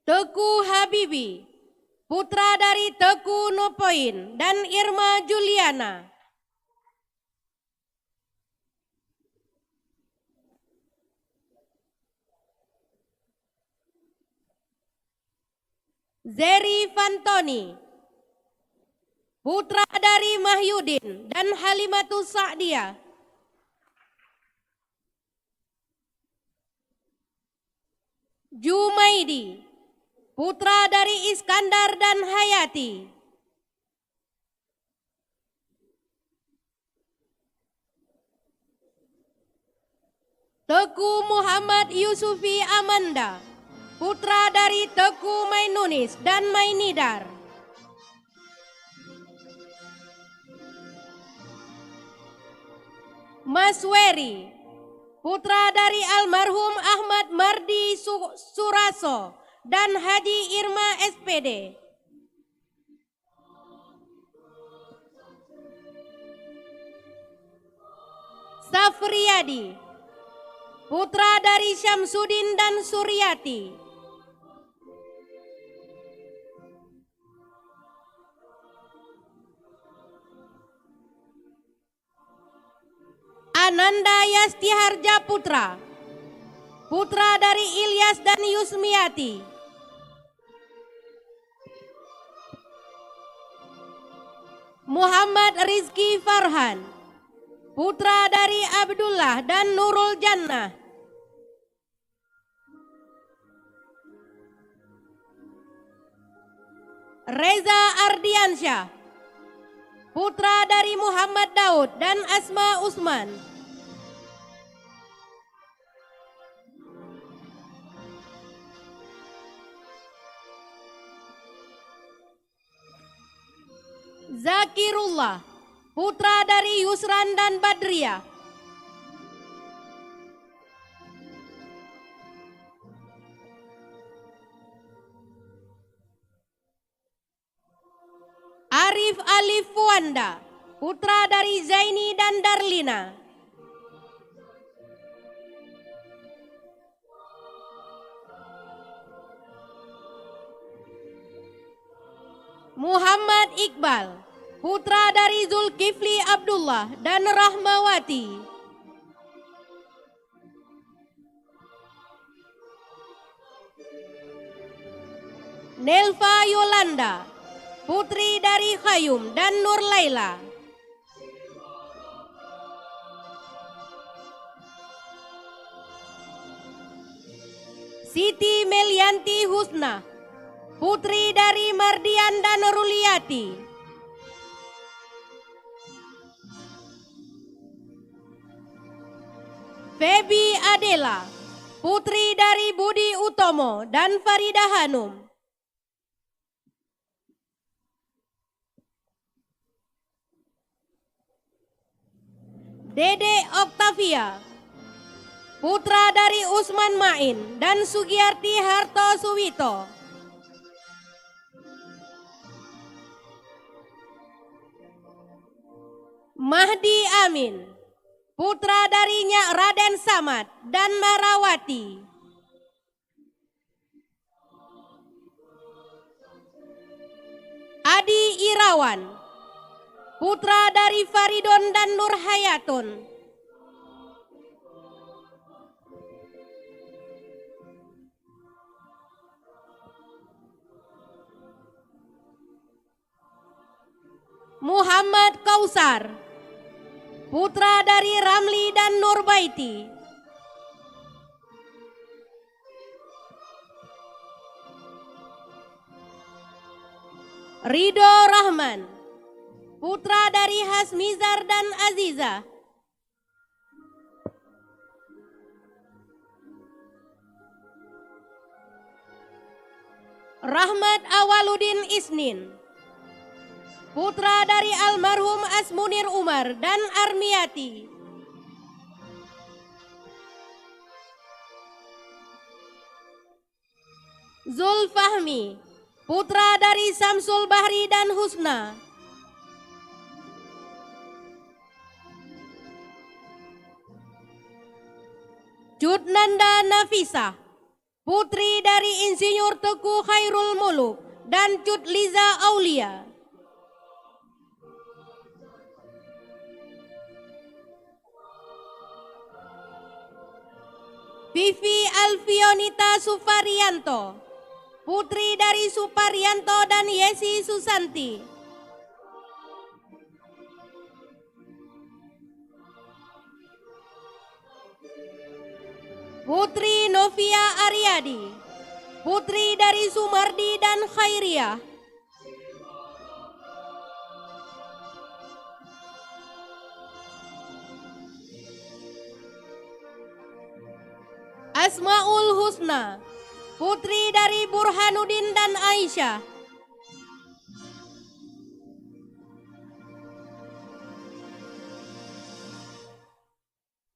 Teku Habibi, putra dari Teku Nopoin dan Irma Juliana. Zeri Fantoni, putra dari Mahyudin dan Halimatus Sa'diyah. Jumaidi, putra dari Iskandar dan Hayati. Teku Muhammad Yusufi Amanda, putra dari Teku Mainunis dan Mainidar. Mas Weri, putra dari almarhum Ahmad Mardi Suraso dan Haji Irma SPD. Safriyadi, putra dari Syamsuddin dan Suryati. Ananda Yastiharja Putra, putra dari Ilyas dan Yusmiati. Muhammad Rizki Farhan, putra dari Abdullah dan Nurul Jannah. Reza Ardiansyah, putra dari Muhammad Daud dan Asma Usman. Zakirullah, putra dari Yusran dan Badriyah. Arif Alif Fuanda, putra dari Zaini dan Darlina. Muhammad Iqbal, putra dari Zulkifli Abdullah dan Rahmawati. Nelva Yolanda, putri dari Khayum dan Nur Laila. Siti Melianti Husna, putri dari Mardian dan Ruliati. Febi Adela, putri dari Budi Utomo dan Farida Hanum. Dede Oktavia, putra dari Usman Main dan Sugiyarti Harto Suwito. Mahdi Amin, putra dari Nyak Raden Samad dan Marawati. Adi Irawan, putra dari Faridon dan Nur Hayatun. Muhammad Kausar, putra dari Ramli dan Nurbaiti. Ridho Rahman, putra dari Hasmizar dan Aziza. Rahmat Awaludin Isnin, putra dari almarhum Asmunir Umar dan Armiati. Zulfahmi, putra dari Samsul Bahri dan Husna. Cudnanda Nafisa, putri dari Insinyur Teguh Khairul Muluk dan Cut Liza Aulia. Vivi Alfionita Sufarianto, putri dari Suparianto dan Yesi Susanti. Putri Novia Aryadi, putri dari Sumardi dan Khairiyah. Asmaul Husna, putri dari Burhanuddin dan Aisyah.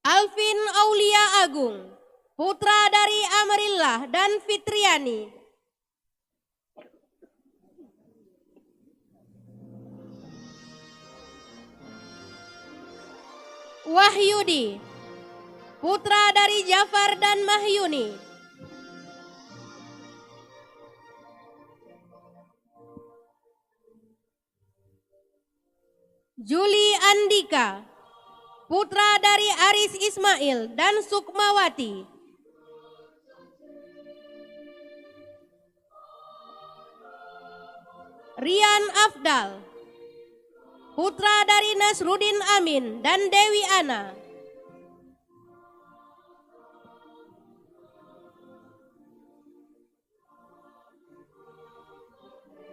Alvin Aulia Agung, putra dari Amrillah dan Fitriani. Wahyudi, putra dari Jafar dan Mahyuni. Juli Andika, putra dari Aris Ismail dan Sukmawati. Rian Afdal, putra dari Nasruddin Amin dan Dewi Ana.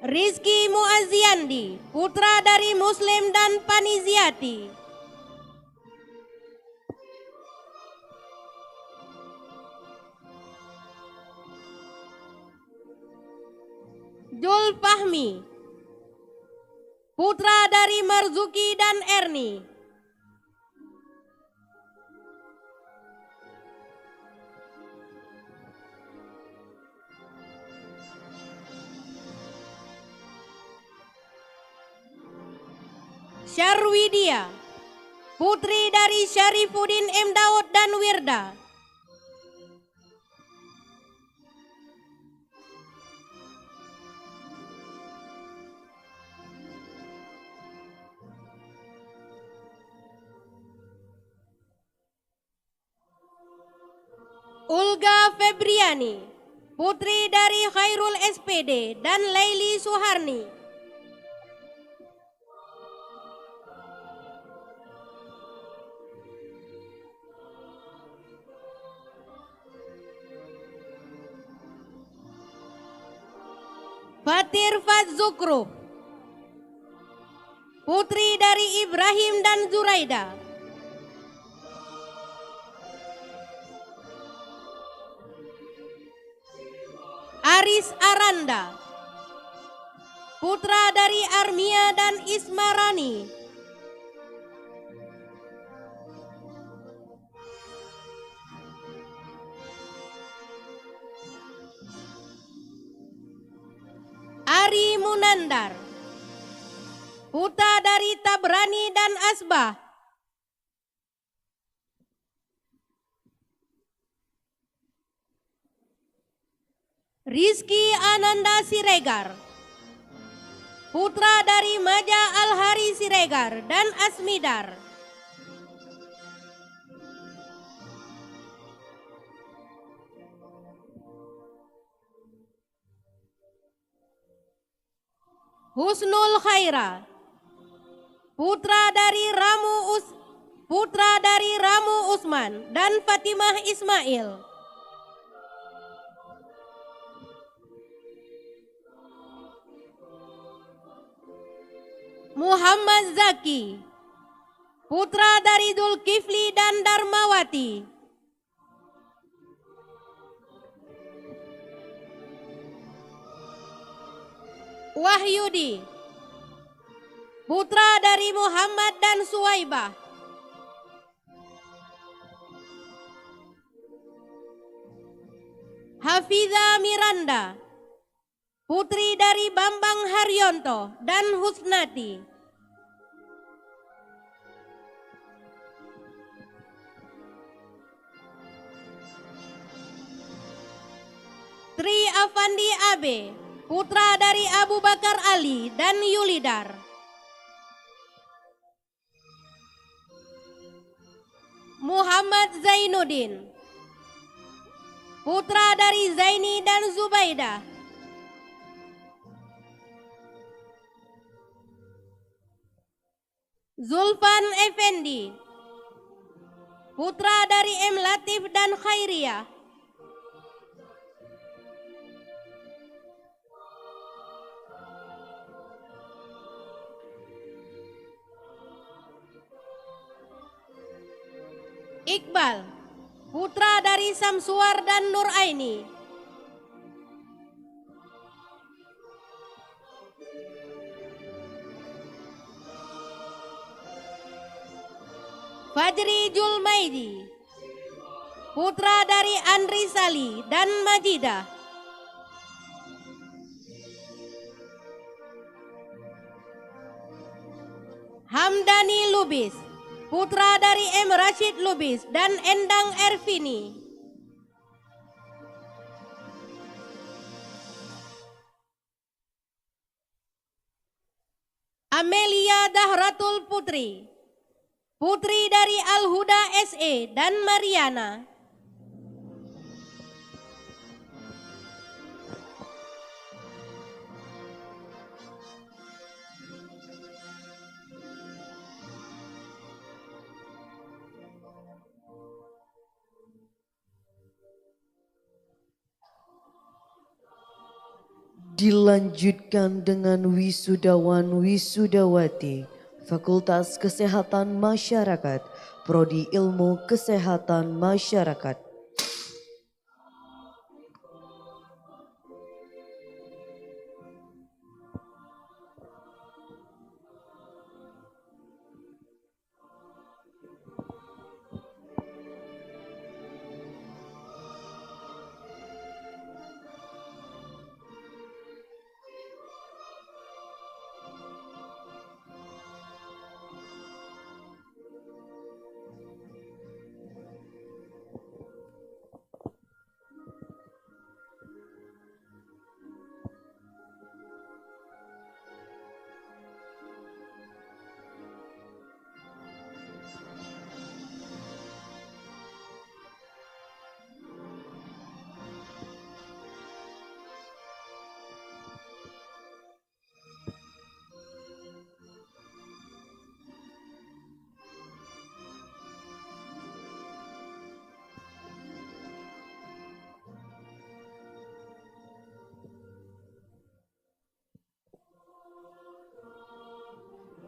Rizky Muazziyandi, putra dari Muslim dan Paniziati. Jul Fahmi, putra dari Marzuki dan Erni. Syarwidia, putri dari Syarifuddin M. Daud dan Wirda. Ulga Febriani, putri dari Khairul SPD dan Laili Suharni. Fatir Fadzukru, putri dari Ibrahim dan Zuraida. Aris Aranda, putra dari Armia dan Ismarani. Ari Munandar, putra dari Tabrani dan Asbah. Rizky Ananda Siregar, putra dari Maja Al-Hari Siregar dan Asmidar. Husnul Khaira, putra dari Ramu Usman dan Fatimah Ismail. Muhammad Zaki, putra dari Zulkifli dan Darmawati. Wahyudi, putra dari Muhammad dan Suwaibah. Hafiza Miranda, putri dari Bambang Haryanto dan Husnati. Tri Afandi Abe, putra dari Abu Bakar Ali dan Yulidar. Muhammad Zainuddin, putra dari Zaini dan Zubaidah. Zulfan Effendi, putra dari M. Latif dan Khairiyah. Iqbal, putra dari Samsuar dan Nur Aini. Fajri Julmaidi, putra dari Andri Sali dan Majidah. Hamdani Lubis, putra dari M. Rashid Lubis dan Endang Ervini. Amelia Dahratul Putri, putri dari Al-Huda SE dan Mariana. Dilanjutkan dengan wisudawan wisudawati Fakultas Kesehatan Masyarakat, Prodi Ilmu Kesehatan Masyarakat.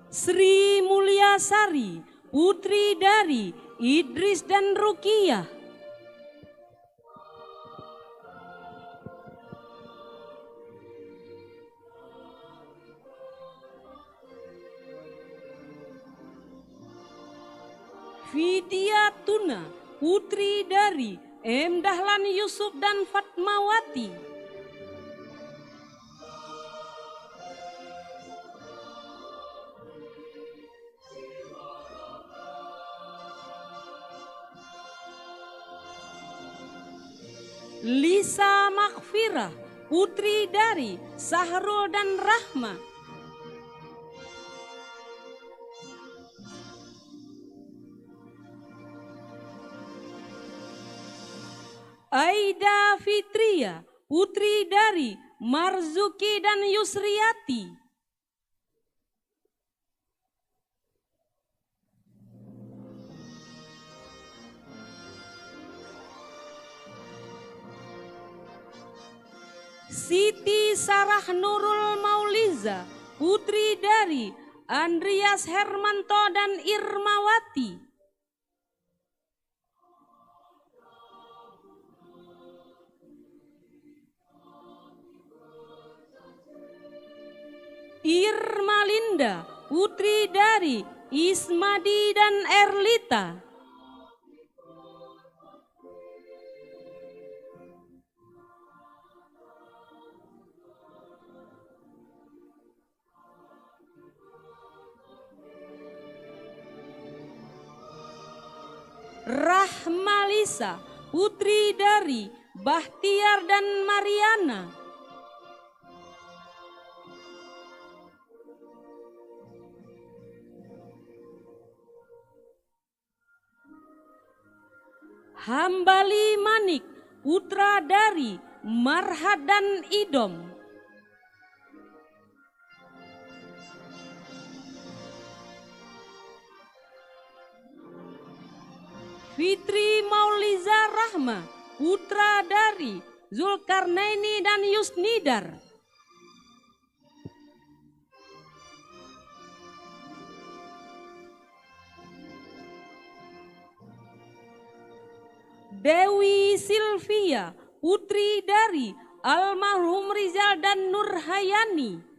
Sri Mulyasari, putri dari Idris dan Ruqiyah. Vidya Tuna, putri dari M. Dahlan Yusuf dan Fatmawati. Lisa Maghfirah, putri dari Sahrul dan Rahma. Aida Fitria, putri dari Marzuki dan Yusriati. Siti Sarah Nurul Mauliza, putri dari Andreas Hermanto dan Irmawati. Irmalinda, putri dari Ismadi dan Erlita. Rahmalisa, putri dari Bahtiar dan Mariana. Hambali Manik, putra dari Marhad dan Idom. Fitri Mauliza Rahma, putra dari Zulkarnaini dan Yusnidar. Dewi Silvia, putri dari almarhum Rizal dan Nurhayani.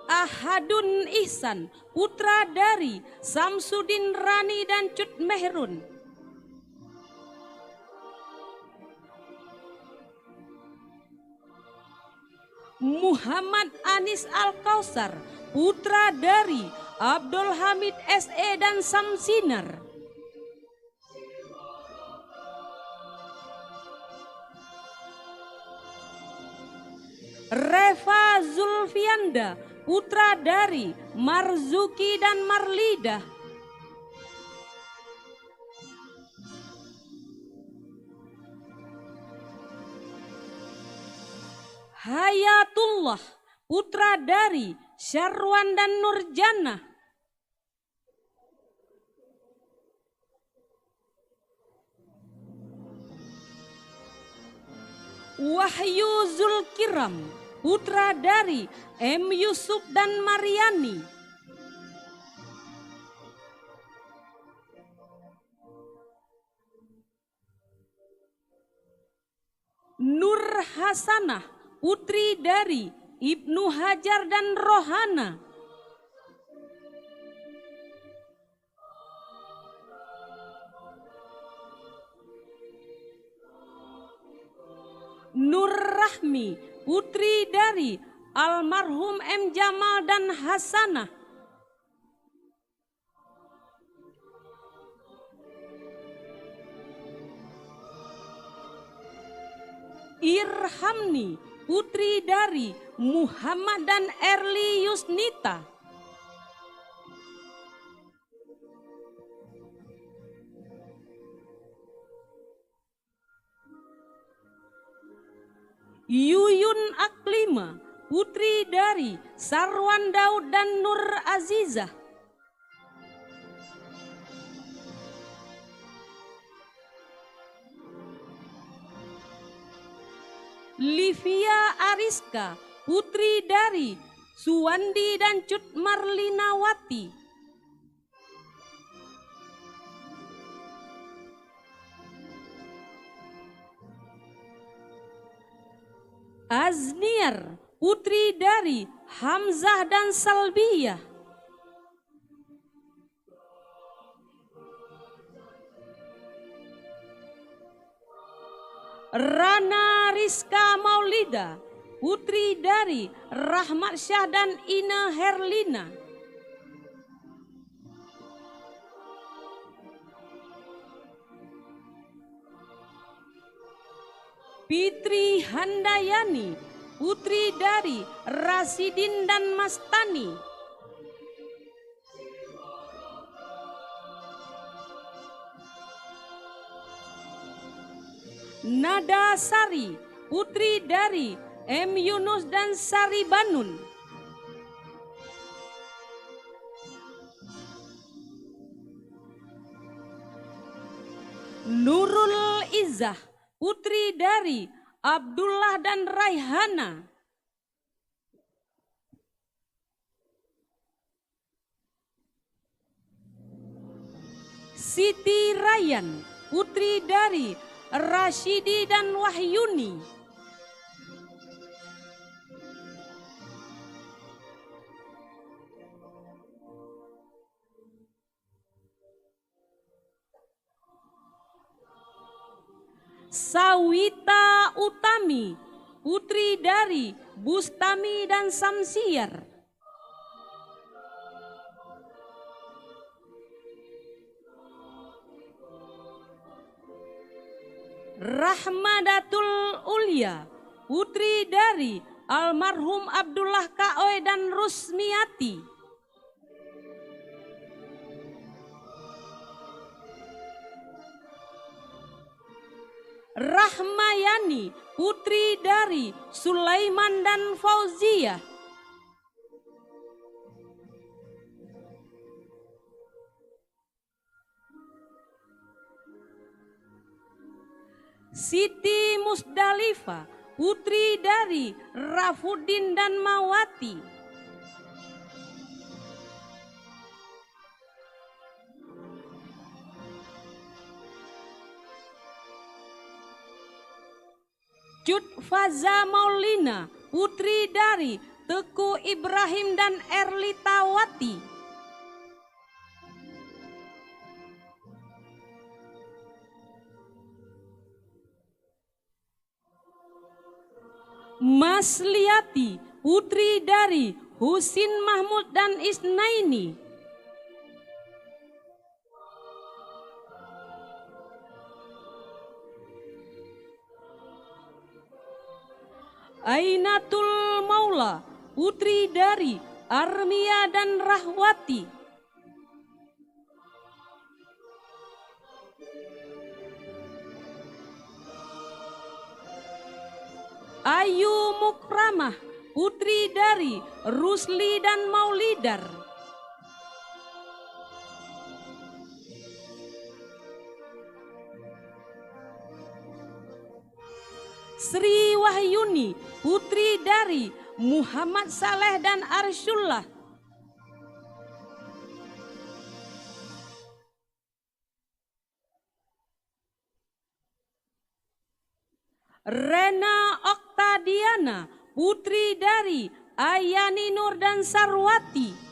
Ahadun Ihsan, putra dari Samsudin Rani dan Cut Mehrun. Muhammad Anis Al-Kausar, putra dari Abdul Hamid SE dan Samsinar. Reva Zulfianda, putra dari Marzuki dan Marlidah. Hayatullah, putra dari Syarwan dan Nurjana. Wahyu Zulkiram, putra dari M. Yusuf dan Mariani. Nur Hasanah, putri dari Ibnu Hajar dan Rohana. Nur Rahmi, putri dari almarhum M. Jamal dan Hasanah. Irhamni, putri dari Muhammad dan Erli Yusnita. Yuyun Aklima, putri dari Sarwan Daud dan Nur Azizah. Livia Ariska, putri dari Suwandi dan Cut Marlinawati. Azniar, putri dari Hamzah dan Salbiyah. Rana Rizka Maulida, putri dari Rahmat Syah dan Ina Herlina. Fitri Handayani, putri dari Rasidin dan Mastani. Nada Sari, putri dari M. Yunus dan Sari Banun. Nurul Izzah, putri dari Abdullah dan Raihana. Siti Rayyan, putri dari Rashidi dan Wahyuni. Sawita Utami, putri dari Bustami dan Samsiar. Rahmadatul Ulia, putri dari almarhum Abdullah Kaoy dan Rusmiati. Rahmayani, putri dari Sulaiman dan Fauzia. Siti Musdalifah, putri dari Rafuddin dan Mawati. Cutfaza Maulina, putri dari Teku Ibrahim dan Erlitawati. Masliati, putri dari Husin Mahmud dan Isnaini. Ainatul Maula, putri dari Armia dan Rahwati. Ayu Mukramah, putri dari Rusli dan Maulidar. Sri Wahyuni, putri dari Muhammad Saleh dan Arsyullah. Rena Oktadiana, putri dari Ayani Nur dan Sarwati.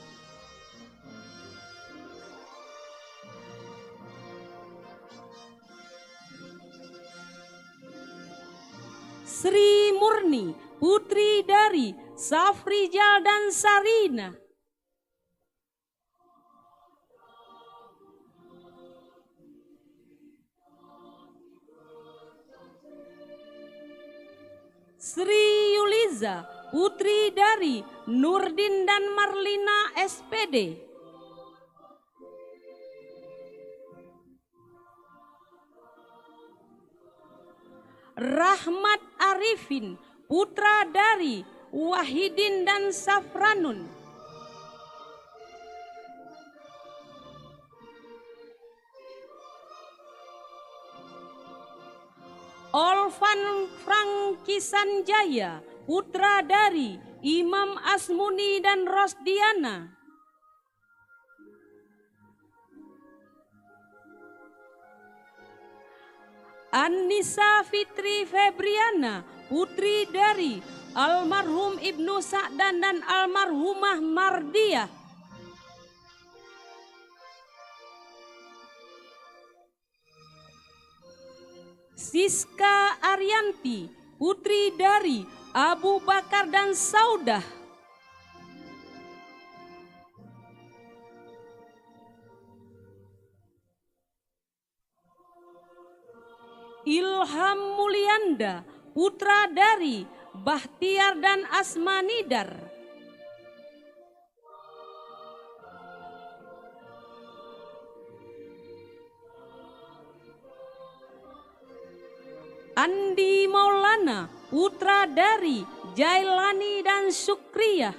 Sri Murni, putri dari Safrijal dan Sarina. Sri Yuliza, putri dari Nurdin dan Marlina SPD. Rahmat Arifin, putra dari Wahidin dan Safranun. Olvan Frankisan Jaya, putra dari Imam Asmuni dan Rosdiana. Anissa Fitri Febriana, putri dari almarhum Ibnu Sa'dan dan almarhumah Mardiah. Siska Arianti, putri dari Abu Bakar dan Saudah. Ilham Mulyanda, putra dari Bahtiar dan Asmanidar. Andi Maulana, putra dari Jailani dan Syukriyah.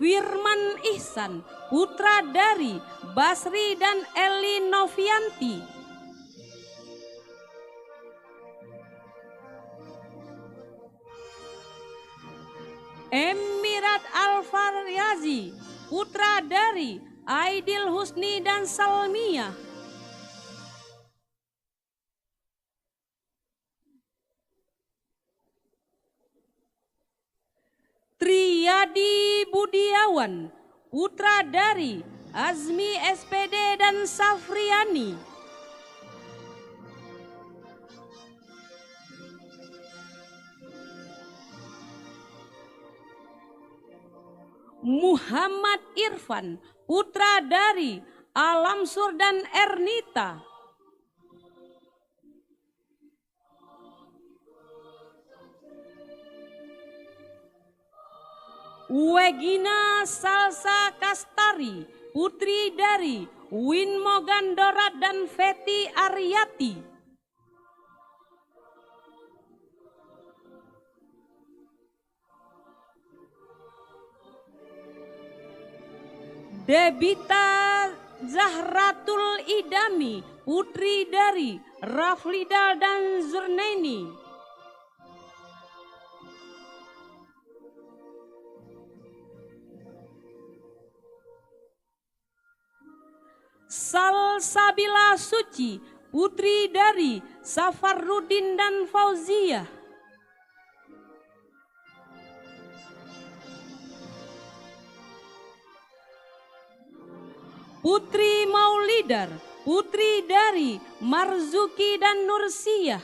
Firman Ihsan, putra dari Basri dan Eli Novianti. Emirat Al-Faryazi, putra dari Aidil Husni dan Salmiyah. Triyadi Budiawan, putra dari Azmi SPD dan Safriani. Muhammad Irfan, putra dari Alamsur dan Ernita. Wegina Salsa Kastari, putri dari Win Mogandorat dan Feti Aryati. Debita Zahratul Idami, putri dari Raflidal dan Zurnaini. Salsabila Suci, putri dari Safarudin dan Fauziyah. Putri Maulidar, putri dari Marzuki dan Nursiyah.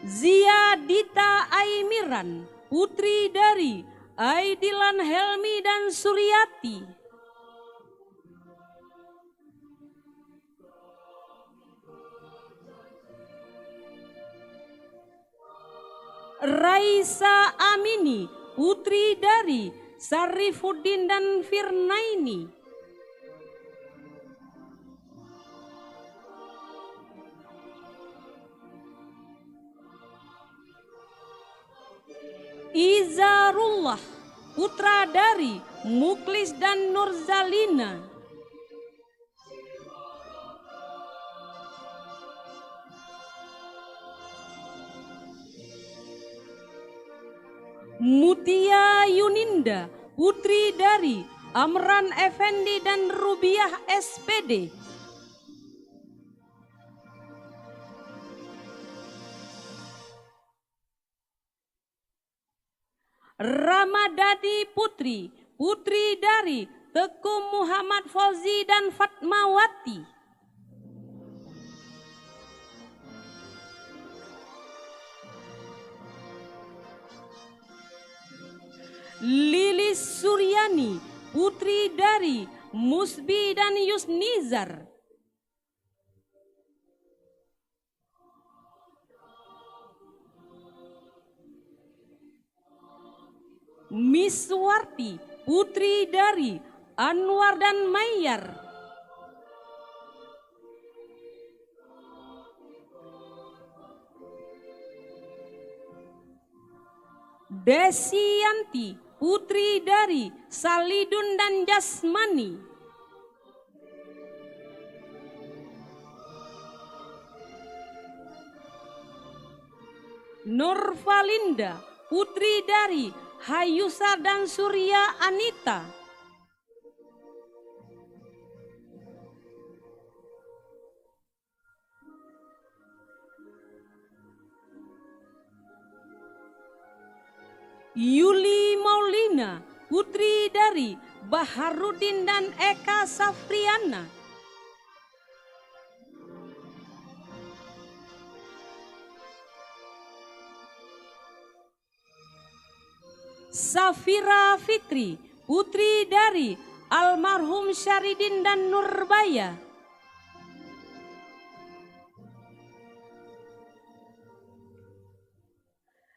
Ziyadita Aimiran, putri dari Aidilan Helmi dan Suryati. Raisa Amini, putri dari Sarifuddin dan Firnaini. Izarullah, putra dari Muklis dan Nurzalina. Mutia Yuninda, putri dari Amran Effendi dan Rubiah SPD. Ramadadi Putri, putri dari Teku Muhammad Fauzi dan Fatmawati. Lilis Suryani, putri dari Musbi dan Yusnizar. Miswarti, putri dari Anwar dan Mayyar. Desianti, putri dari Salidun dan Jasmani. Nurfalinda, putri dari Hayusa dan Surya Anita. Yuli Maulina, putri dari Baharudin dan Eka Safriana. Safira Fitri, putri dari almarhum Syaridin dan Nurbaya.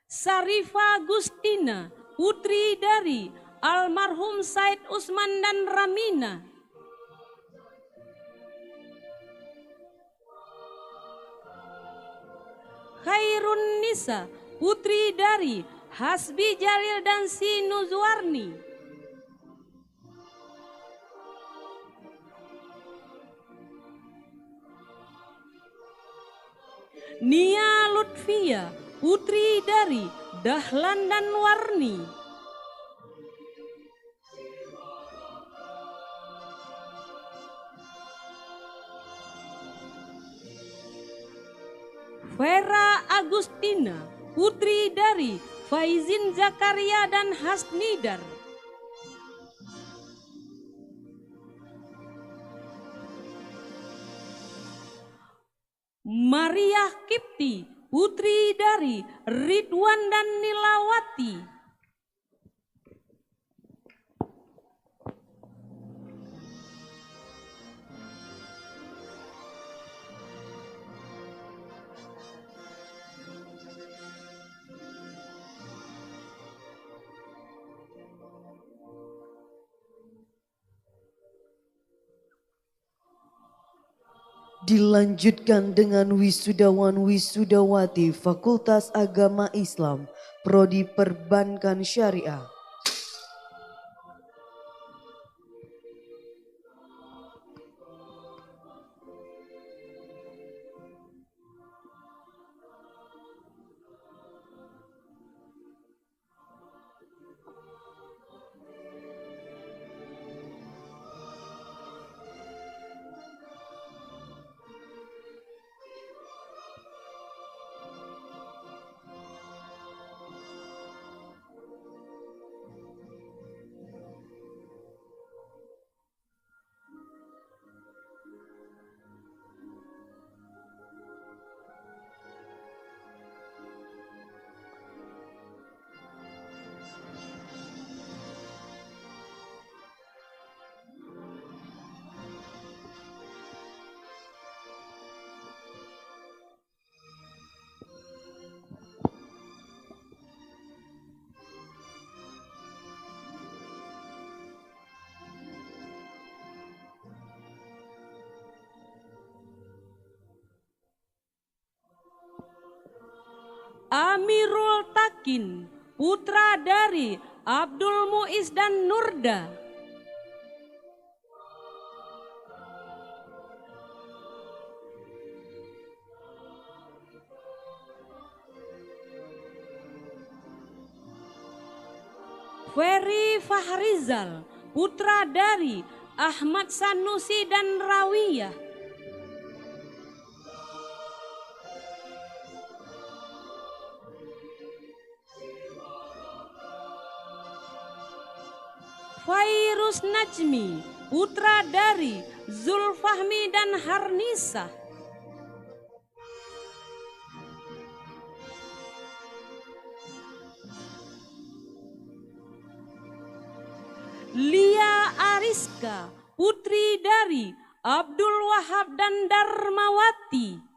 Sarifa Gustina, putri dari almarhum Said Usman dan Ramina. Khairun Nisa, putri dari Hasbi Jalil dan Si Nuzwarni. Nia Lutfia, putri dari Dahlan dan Warni. Vera Agustina, putri dari Faizin Zakaria dan Hasnidar. Maria Kipti, putri dari Ridwan dan Nilawati. Dilanjutkan dengan wisudawan-wisudawati Fakultas Agama Islam, Prodi Perbankan Syariah. Amirul Takin, putra dari Abdul Muiz dan Nurda. Ferry Fahrizal, putra dari Ahmad Sanusi dan Rawiyah. Fairuz Najmi, putra dari Zulfahmi dan Harnisa. Lia Ariska, putri dari Abdul Wahab dan Darmawati.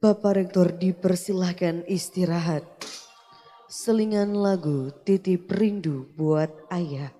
Bapak Rektor dipersilahkan istirahat. Selingan lagu Titip Rindu buat Ayah.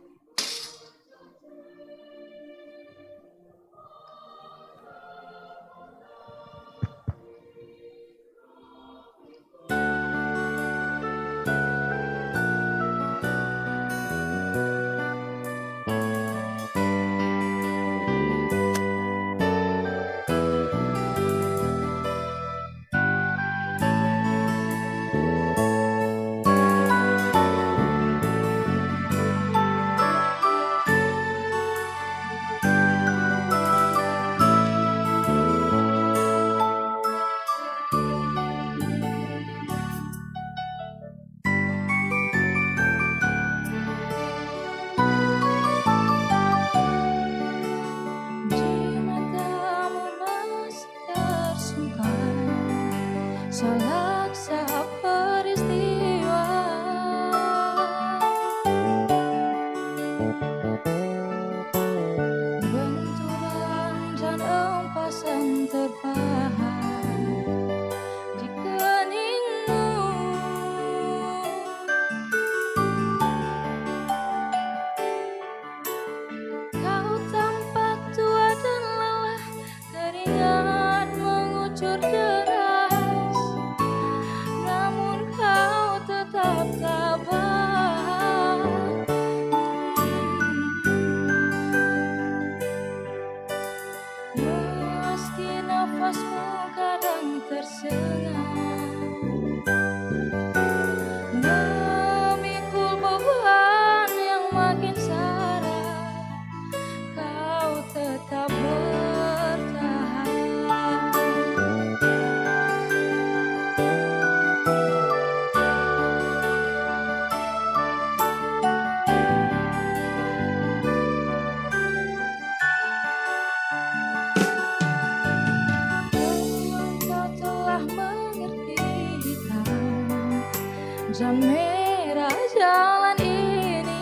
jam merah jalan ini.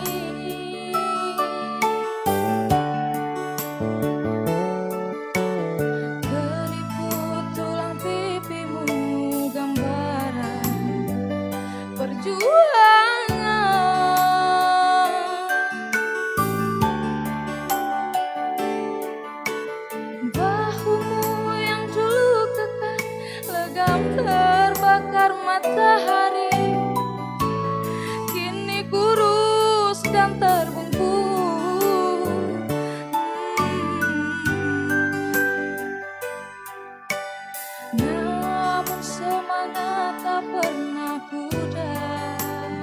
Keriput tulang pipimu gambaran perjuangan. Bahumu yang dulu kekar legam terbakar matahari, kini kurus dan terbungkuk. Namun semangat tak pernah pudar,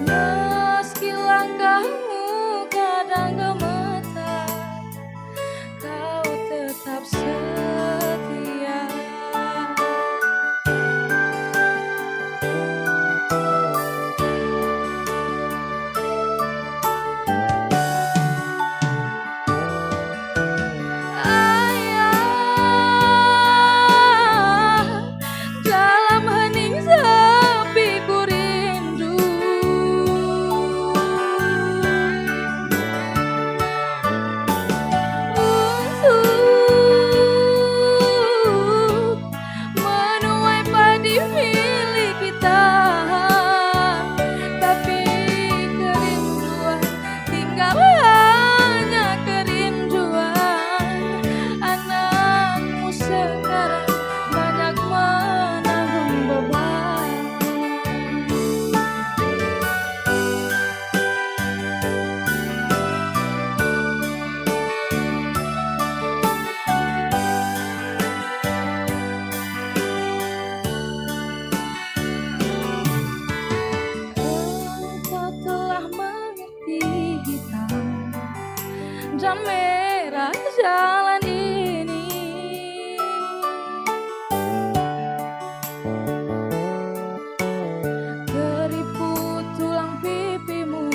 meski langkahmu kadang gemetar, kau tetap setia. Ayah, dalam hening sepi ku rindu. Untuk menuai padi milik kita, tapi kerinduan tinggal hanya kerinduan. Anakmu sekarang banyak menanggung beban. Engkau telah mengerti hitam dan merah jalan ini. Keriput tulang pipimu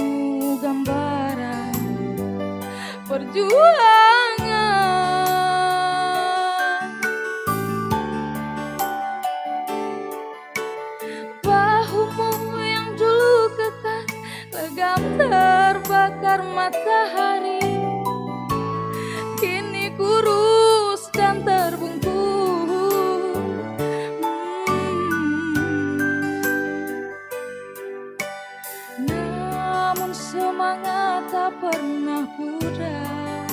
gambaran perjuangan. Bahumu yang dulu kekar legam terbakar matahari, kini kurus dan terbungkuk. Namun semangat tak pernah pudar,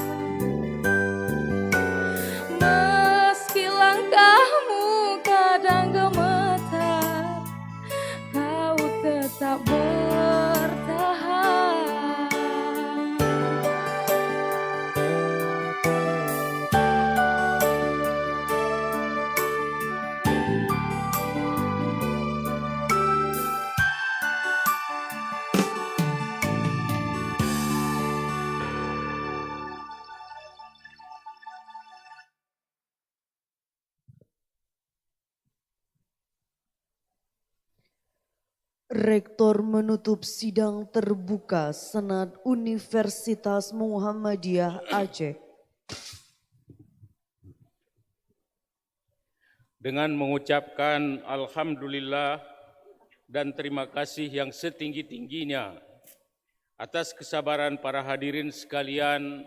meski langkahmu kadang gemetar, kau tetap bertahan. Rektor menutup sidang terbuka Senat Universitas Muhammadiyah Aceh. Dengan mengucapkan alhamdulillah dan terima kasih yang setinggi-tingginya atas kesabaran para hadirin sekalian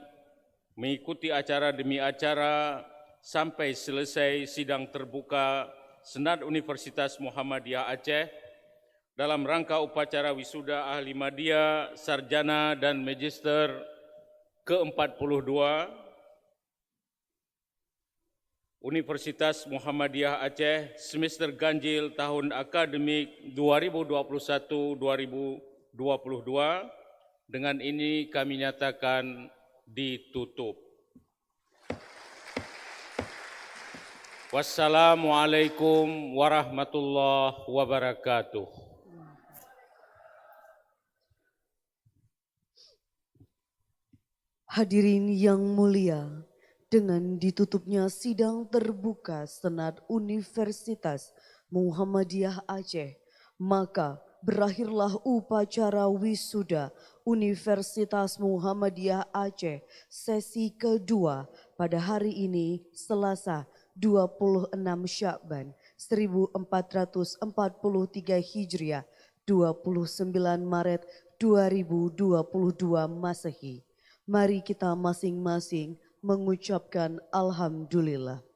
mengikuti acara demi acara sampai selesai sidang terbuka Senat Universitas Muhammadiyah Aceh dalam rangka upacara wisuda ahli madya, sarjana dan magister ke-42 Universitas Muhammadiyah Aceh semester ganjil tahun akademik 2021-2022. Dengan ini kami nyatakan ditutup. Wassalamualaikum warahmatullahi wabarakatuh. Hadirin yang mulia, dengan ditutupnya sidang terbuka Senat Universitas Muhammadiyah Aceh, maka berakhirlah upacara wisuda Universitas Muhammadiyah Aceh sesi kedua pada hari ini Selasa 26 Syakban 1443 Hijriah, 29 Maret 2022 Masehi. Mari kita masing-masing mengucapkan Alhamdulillah.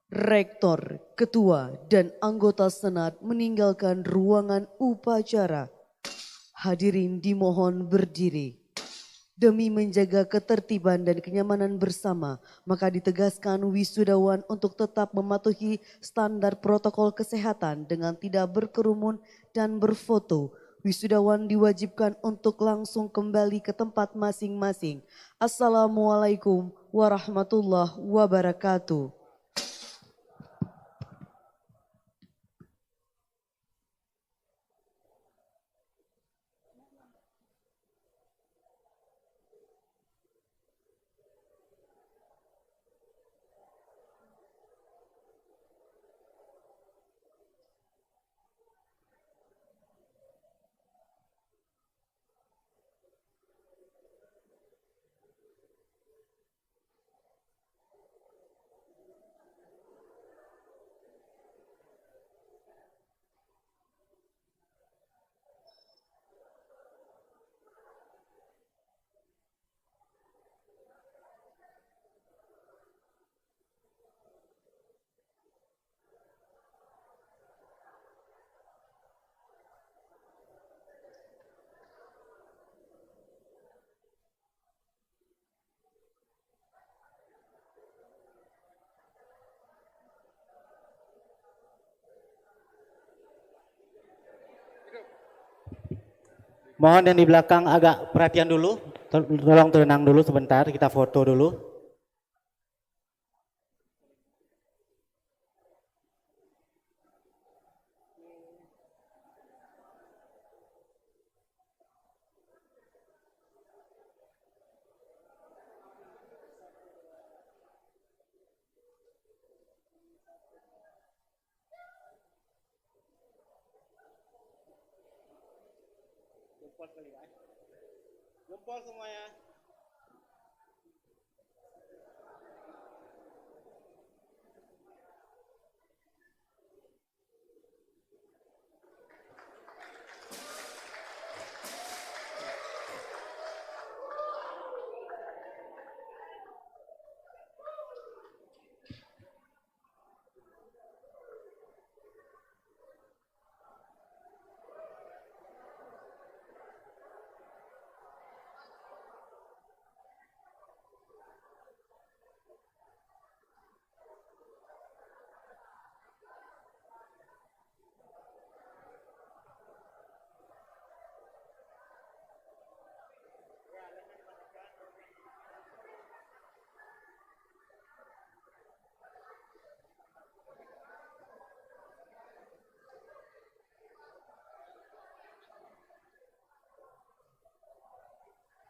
Rektor, Ketua, dan anggota Senat meninggalkan ruangan upacara. Hadirin dimohon berdiri. Demi menjaga ketertiban dan kenyamanan bersama, maka ditegaskan wisudawan untuk tetap mematuhi standar protokol kesehatan dengan tidak berkerumun dan berfoto. Wisudawan diwajibkan untuk langsung kembali ke tempat masing-masing. Assalamualaikum warahmatullahi wabarakatuh. Mohon yang di belakang agak perhatian dulu, tolong tenang dulu sebentar, kita foto dulu. Jempol semuanya.